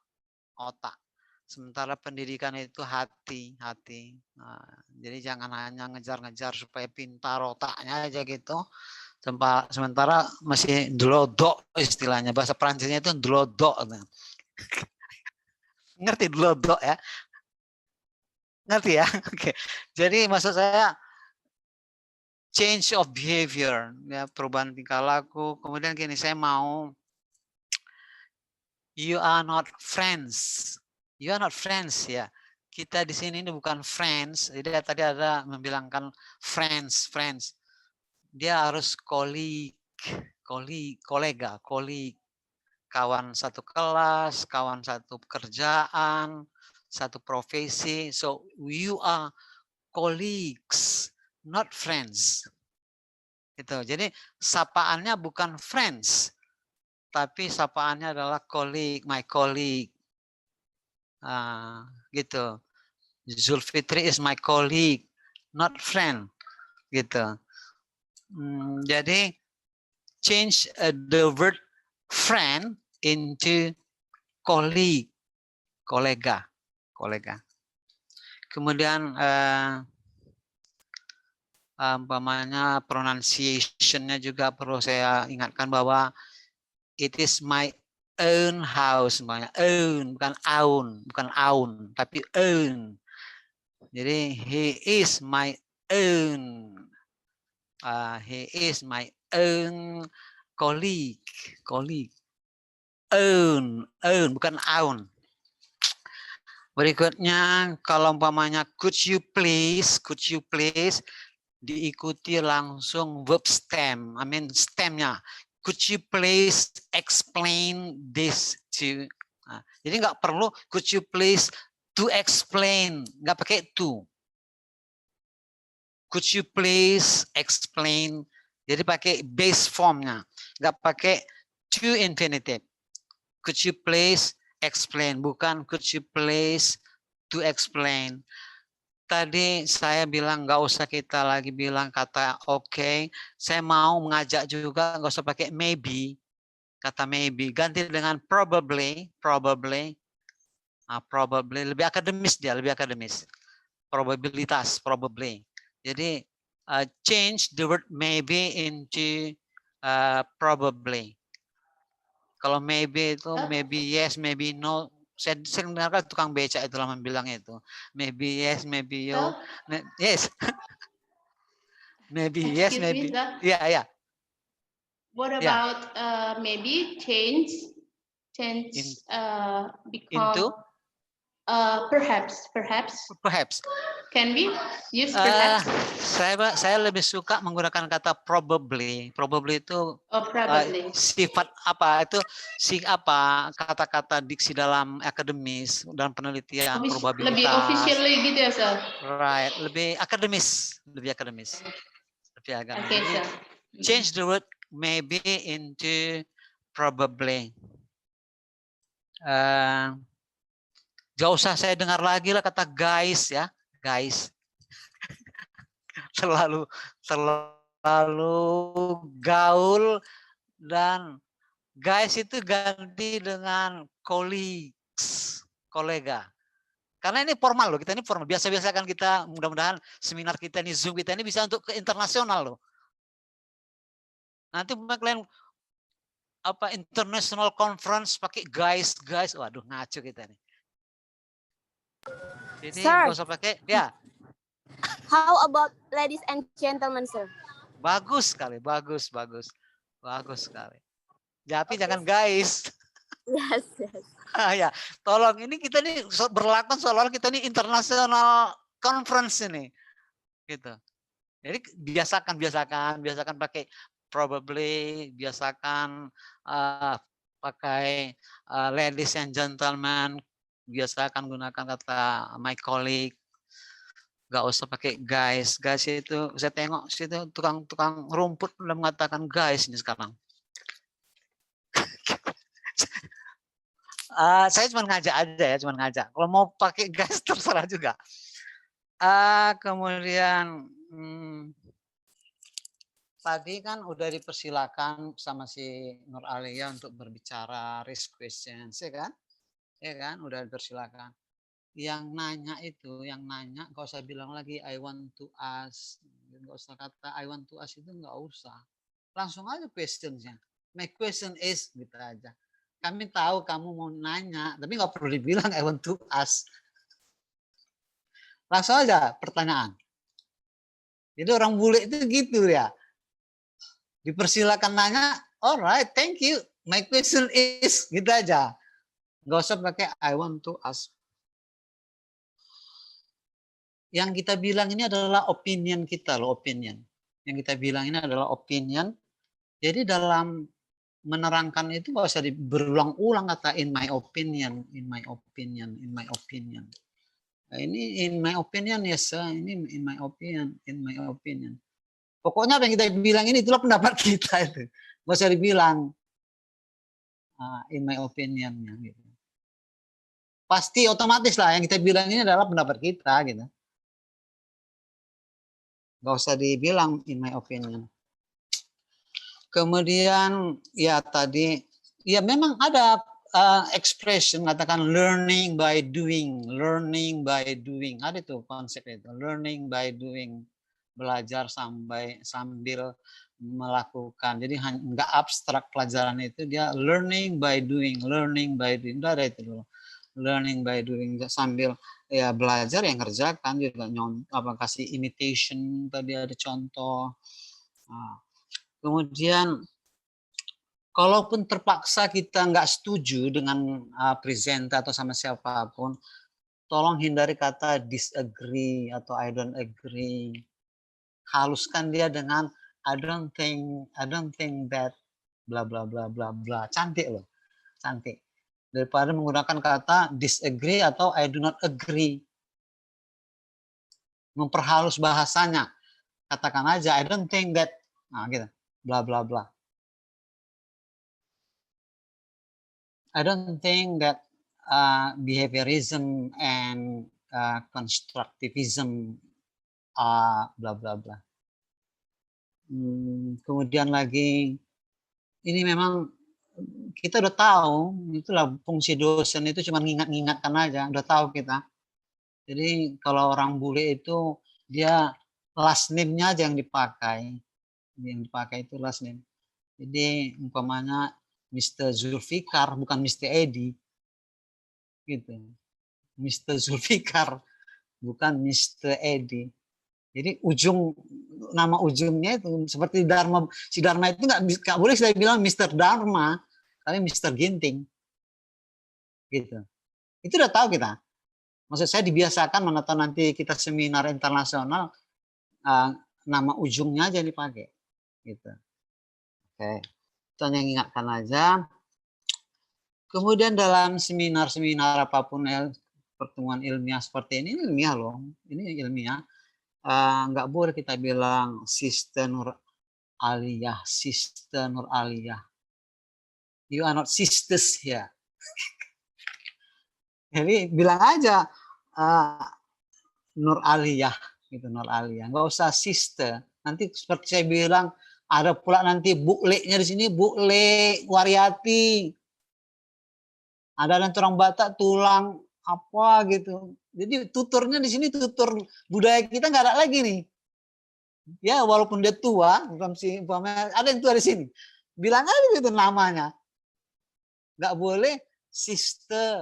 Sementara pendidikan itu hati. Jadi jangan hanya ngejar-ngejar supaya pintar otaknya aja gitu. Sementara masih dlodok istilahnya, bahasa Prancisnya itu dlodok. Ngerti dlodok ya? Ngerti ya? Oke. Jadi maksud saya change of behavior, ya, perubahan tingkah laku. Kemudian gini, saya mau you are not friends. You are not friends ya. Kita di sini ini bukan friends. Jadi tadi ada membilangkan friends. Dia harus kolega, kawan satu kelas, kawan satu pekerjaan, satu profesi. So you are colleagues, not friends. Gitu. Jadi sapaannya bukan friends, tapi sapaannya adalah colleague, my colleague. Gitu. Zulfitri is my colleague, not friend. Gitu. Jadi change the word friend into colleague, kolega. Kemudian umpamanya pronunciation-nya juga perlu saya ingatkan bahwa it is my own house, own bukan own, tapi own. Jadi he is my own. He is my own colleague. Own, bukan own. Berikutnya, kalau umpamanya could you please diikuti langsung verb stem. Stemnya. Could you please explain this to? Jadi nggak perlu could you please to explain, nggak pakai to. Could you please explain? Jadi pakai base formnya, nggak pakai to infinitive. Could you please explain? Bukan could you please to explain. Tadi saya bilang nggak usah kita lagi bilang kata oke. Saya mau mengajak juga nggak usah pakai maybe. Kata maybe ganti dengan probably. Probably lebih akademis dia, lebih akademis. Probabilitas, probably. Jadi change the word maybe into probably. Kalau maybe itu maybe yes, maybe no. Saya sering dengar tukang beca itu lama bilang itu. Maybe yes, maybe you. Yes. Maybe yes, maybe. Yeah. What about maybe change become into perhaps can we use perhaps? Saya lebih suka menggunakan kata probably. Probably itu sifat apa itu kata-kata diksi dalam akademis dan penelitian probabilitas. Lebih officially gitu ya, Sir? Right, lebih akademis. Okay, sir. Change the word maybe into probably. Gak usah saya dengar lagi lah kata guys ya, guys. Terlalu gaul, dan guys itu ganti dengan colleagues, kolega. Karena ini formal loh, kita ini formal. Biasa-biasa kan kita, mudah-mudahan seminar kita ini, Zoom kita ini bisa untuk ke internasional loh. Nanti kalian apa international conference pakai guys, waduh ngaco kita nih. Jadi nggak usah pakai ya. How about ladies and gentlemen, sir? Bagus sekali, bagus sekali. Tapi jangan guys. Yes. Ya, tolong ini kita nih berlaku seolah-olah kita ini international conference ini, gitu. Jadi biasakan pakai probably, biasakan pakai ladies and gentlemen, biasakan gunakan kata my colleague. Gak usah pakai guys. Guys itu saya tengok situ tukang rumput udah mengatakan guys ini sekarang. Saya cuma ngajak aja ya, Kalau mau pakai guys terserah juga. Kemudian tadi kan udah dipersilakan sama si Nur Alia untuk berbicara risk questions, ya kan? Ya kan, udah dipersilakan. Yang nanya gak usah bilang lagi I want to ask, gak usah kata I want to ask, itu gak usah, langsung aja questionnya. My question is, gitu aja. Kami tahu kamu mau nanya, tapi gak perlu dibilang I want to ask. Langsung aja pertanyaan. Jadi orang bule itu gitu ya, dipersilakan nanya, alright, thank you, my question is, gitu aja. Gak usah pakai I want to ask. Yang kita bilang ini adalah opinion kita loh, opinion. Yang kita bilang ini adalah opinion. Jadi dalam menerangkan itu nggak usah berulang-ulang kata in my opinion, in my opinion, in my opinion. Nah, ini in my opinion yes, ini in my opinion, in my opinion. Pokoknya apa yang kita bilang ini itulah pendapat kita itu. Nggak usah dibilang in my opinion. Gitu. Pasti otomatis lah yang kita bilang ini adalah pendapat kita gitu. Gak usah dibilang in my opinion. Kemudian ya tadi ya memang ada expression katakan learning by doing, ada tuh konsep itu, learning by doing, belajar sambil melakukan. Jadi nggak abstrak pelajaran itu, dia learning by doing, udah ada itu dulu. Learning by doing, sambil ya belajar yang kerjakan juga, kasih imitation tadi ada contoh. Kemudian kalaupun terpaksa kita nggak setuju dengan presenter atau sama siapapun, tolong hindari kata disagree atau I don't agree. Haluskan dia dengan I don't think that bla bla bla bla bla. Cantik loh, cantik. Daripada menggunakan kata disagree atau I do not agree. Memperhalus bahasanya. Katakan aja I don't think that, gitu, bla bla bla. I don't think that behaviorism and constructivism bla bla bla. Kemudian lagi, ini memang kita udah tahu, itulah fungsi dosen itu cuma ngingat-ngingatkan aja, udah tahu kita. Jadi kalau orang bule itu dia last name-nya aja yang dipakai. Yang dipakai itu last name. Jadi umpamanya Mr. Zulfikar bukan Mr. Edi. Gitu. Mr. Zulfikar bukan Mr. Edi. Jadi nama ujungnya itu seperti Dharma. Si Dharma itu nggak boleh saya bilang Mr. Dharma, tapi Mr. Ginting. Gitu. Itu udah tahu kita. Maksud saya dibiasakan menonton nanti kita seminar internasional, nama ujungnya aja dipakai. Gitu. Oke. Itu hanya ingatkan aja. Kemudian dalam seminar-seminar apapun pertemuan ilmiah seperti ini ilmiah loh. Ini ilmiah. Nggak boleh kita bilang Sister Nur Aliyah, Sister Nur Aliyah. You are not sisters here. Jadi bilang aja Nur Aliyah gitu, Nur Aliyah. Nggak usah sister. Nanti seperti saya bilang ada pula nanti Bukle-nya di sini, Bukle Waryati. Ada nanti orang Batak tulang apa gitu. Jadi tuturnya di sini tutur budaya kita nggak ada lagi nih. Ya walaupun dia tua, ada yang tua di sini. Bilang aja gitu namanya. Nggak boleh sister,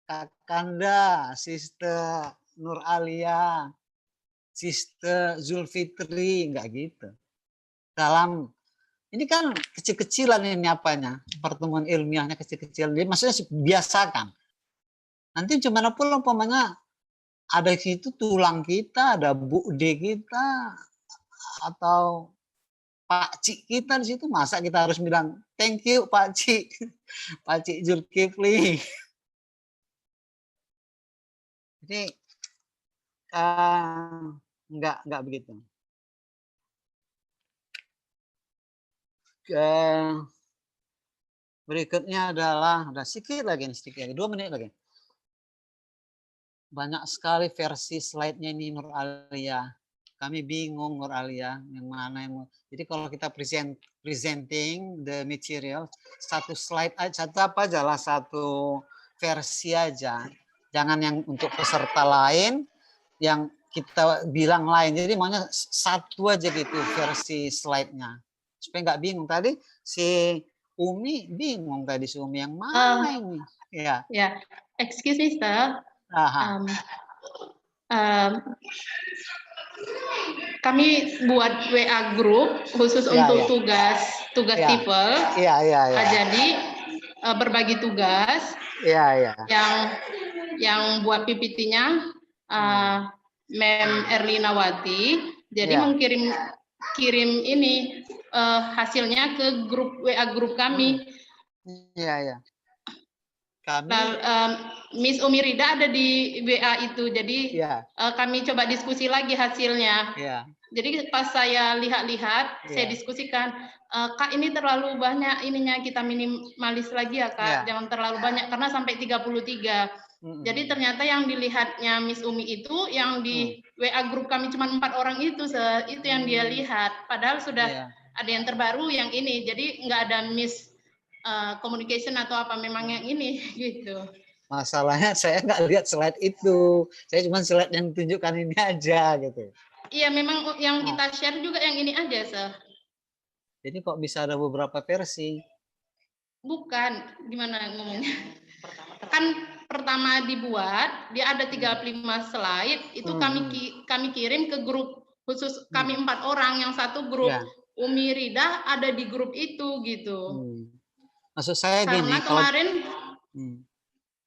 Kakanda, sister Nur Aliyah, sister Zulfitri, nggak gitu. Dalam ini kan kecil-kecilan ini apanya, pertemuan ilmiahnya kecil-kecilan. Jadi maksudnya biasakan. Nanti gimana pula umpamanya ada di situ tulang kita, ada Bude kita, atau Pak Cik kita di situ, masa kita harus bilang thank you Pak Cik, Pak Cik Zulkifli. Jadi enggak begitu. Berikutnya adalah sedikit lagi, 2 menit lagi. Banyak sekali versi slide-nya ini Nur Aliyah. Kami bingung Nur Aliyah yang mana yang. Jadi kalau kita presenting the material, satu slide aja, satu versi aja. Jangan yang untuk peserta lain yang kita bilang lain. Jadi maunya satu aja gitu versi slide-nya. Supaya nggak bingung. Tadi si Umi bingung tadi, si Umi yang mana ini? Ya. Ya, excuse me, sir. Kami buat WA group khusus untuk tugas TIFL. Jadi berbagi tugas. Yang buat PPT-nya Mem Erlinawati. Jadi kirim ini hasilnya ke grup WA grup kami. Kami Miss Umirida ada di WA itu, jadi kami coba diskusi lagi hasilnya. Jadi pas saya lihat-lihat, saya diskusikan, Kak ini terlalu banyak ininya, kita minimalis lagi ya Kak, jangan terlalu banyak karena sampai 33. Jadi ternyata yang dilihatnya Miss Umi itu, yang di WA grup kami cuma 4 orang itu yang dia lihat. Padahal sudah ada yang terbaru yang ini, jadi nggak ada miss communication atau apa, memang yang ini gitu. Masalahnya saya nggak lihat slide itu, saya cuma slide yang tunjukkan ini aja gitu. Iya, memang yang kita share juga yang ini aja, Sir. Jadi kok bisa ada beberapa versi? Bukan, gimana ngomongnya? Kan pertama dibuat, dia ada 35 slide, itu kami kirim ke grup khusus kami 4 orang, yang satu grup Umi Rida ada di grup itu gitu. Maksud saya gini,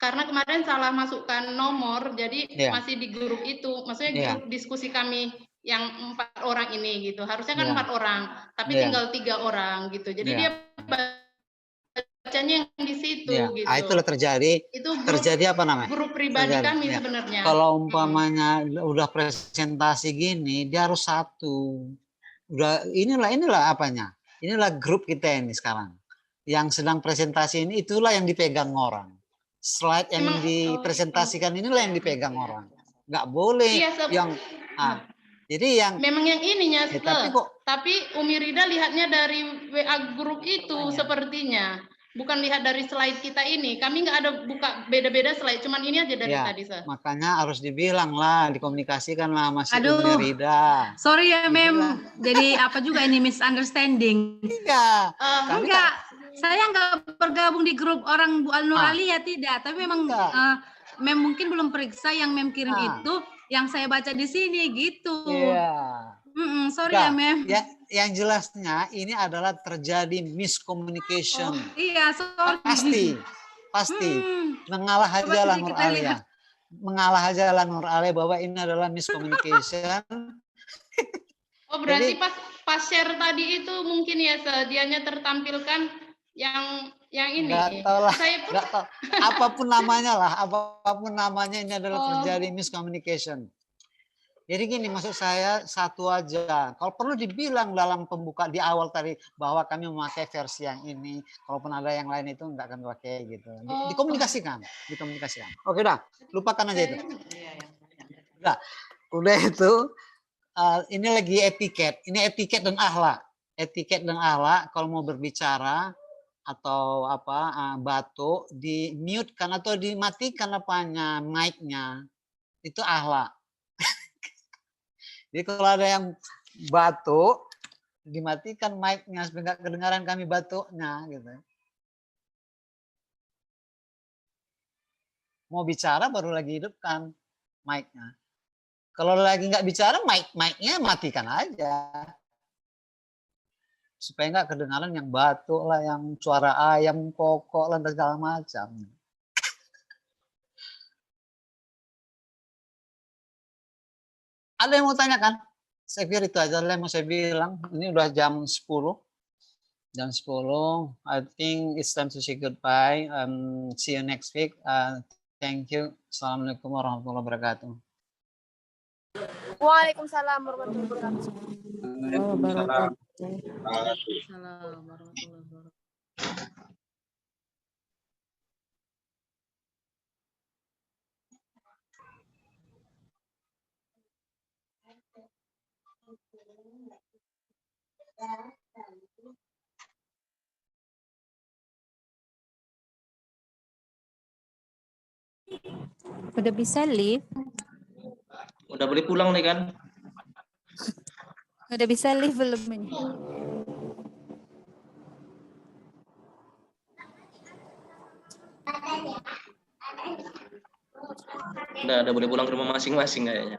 karena kemarin salah masukkan nomor, jadi masih di grup itu, maksudnya grup diskusi kami yang 4 orang ini gitu. Harusnya kan 4 orang, tapi tinggal 3 orang gitu. Jadi dia bacanya yang di situ gitu. Itulah terjadi. Itu terjadi apa namanya? Grup pribadi kami sebenarnya. Kalau umpamanya udah presentasi gini, dia harus satu. Udah inilah apanya? Inilah grup kita ini sekarang. Yang sedang presentasi ini, itulah yang dipegang orang. Slide yang dipresentasikan inilah yang dipegang orang. Nggak boleh yang jadi yang memang yang ininya tapi Umi Rida lihatnya dari WA grup itu sepertinya, bukan lihat dari slide kita ini. Kami nggak ada buka beda-beda slide, cuman ini aja dari tadi, Sir. Makanya harus dibilang lah, dikomunikasikan lah masih Umi Rida. Sorry ya, Mem. Jadi apa juga ini misunderstanding? Enggak. Saya nggak bergabung di grup orang Bu Nur Aliyah, tidak. Tapi memang Mem mungkin belum periksa yang Mem kirim itu, yang saya baca di sini gitu. Sorry ya, Mem. Yang jelasnya ini adalah terjadi miscommunication. Iya, sorry. Pasti. Mengalah aja lah Nur Aliyah. Mengalah aja lah Nur Aliyah bahwa ini adalah miscommunication. Oh, berarti pas share tadi itu mungkin ya dianya tertampilkan yang ini. Nggak tahu lah, nggak tahu. Apapun namanya lah, apapun namanya, ini adalah terjadi miscommunication. Jadi gini, maksud saya satu aja. Kalau perlu dibilang dalam pembuka di awal tadi bahwa kami memakai versi yang ini, kalaupun ada yang lain itu enggak akan pakai gitu. Dikomunikasikan. Oke, udah, lupakan aja itu. Udah itu. Ini lagi etiket. Ini etiket dan akhlak. Etiket dan akhlak kalau mau berbicara atau batuk di mute kan atau dimatikan apanya mic-nya. Itu akhlak. Jadi kalau ada yang batuk, dimatikan mic-nya supaya nggak kedengaran kami batuknya gitu. Mau bicara baru lagi hidupkan mic-nya. Kalau lagi nggak bicara, mic-nya matikan aja. Supaya nggak kedengaran yang batuk lah, yang suara ayam, kokok, dan segala macam. Ada yang mau tanyakan? Saya kira itu aja yang mau saya bilang. Ini udah jam 10. Jam 10. I think it's time to say goodbye. See you next week. Thank you. Assalamualaikum warahmatullahi wabarakatuh. Waalaikumsalam warahmatullahi wabarakatuh. Waalaikumsalam warahmatullahi wabarakatuh. Udah bisa live? Udah boleh pulang nih kan? Udah bisa live belum ini? Udah boleh pulang ke rumah masing-masing kayaknya.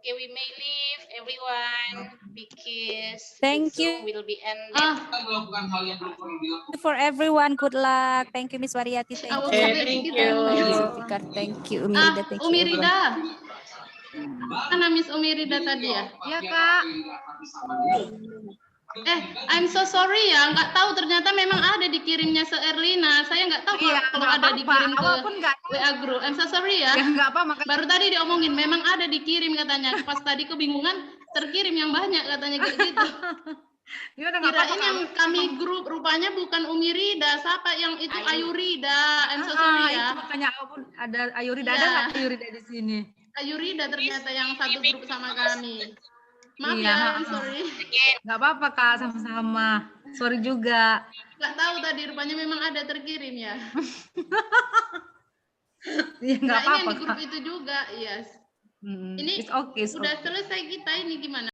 Okay, we may leave everyone because Thank you. Zoom will be ended. For everyone, good luck. Thank you, Miss Wariati. Thank you. Thank you. Thank you, Umirida. Thank you, Umirida. everyone. Mana Miss Umirida tadi ya? Iya, Kak. I'm so sorry ya, nggak tahu ternyata memang ada dikirimnya se Erlina. Saya nggak tahu kalau ada dikirim ke WA group. I'm so sorry ya. Nggak apa, Baru tadi diomongin memang ada dikirim katanya. Pas tadi kebingungan terkirim yang banyak katanya kayak gitu. Kirain yang kami grup rupanya bukan Umirida, siapa yang itu Ayurida. I'm so sorry ya. Itu makanya ada Ayurida, Iya. ada nggak Ayurida di sini? Ayurida ternyata yang satu grup sama kami. Maaf Iya, ya, I'm sorry. Nggak apa-apa, Kak, sama-sama. Sorry juga. Nggak tahu tadi rupanya memang ada terkirim ya. Iya, nggak Nah, ini apa-apa, yang di grup Kak. itu juga, yes. Mm-mm. Ini It's okay, it's udah okay. selesai kita ini gimana?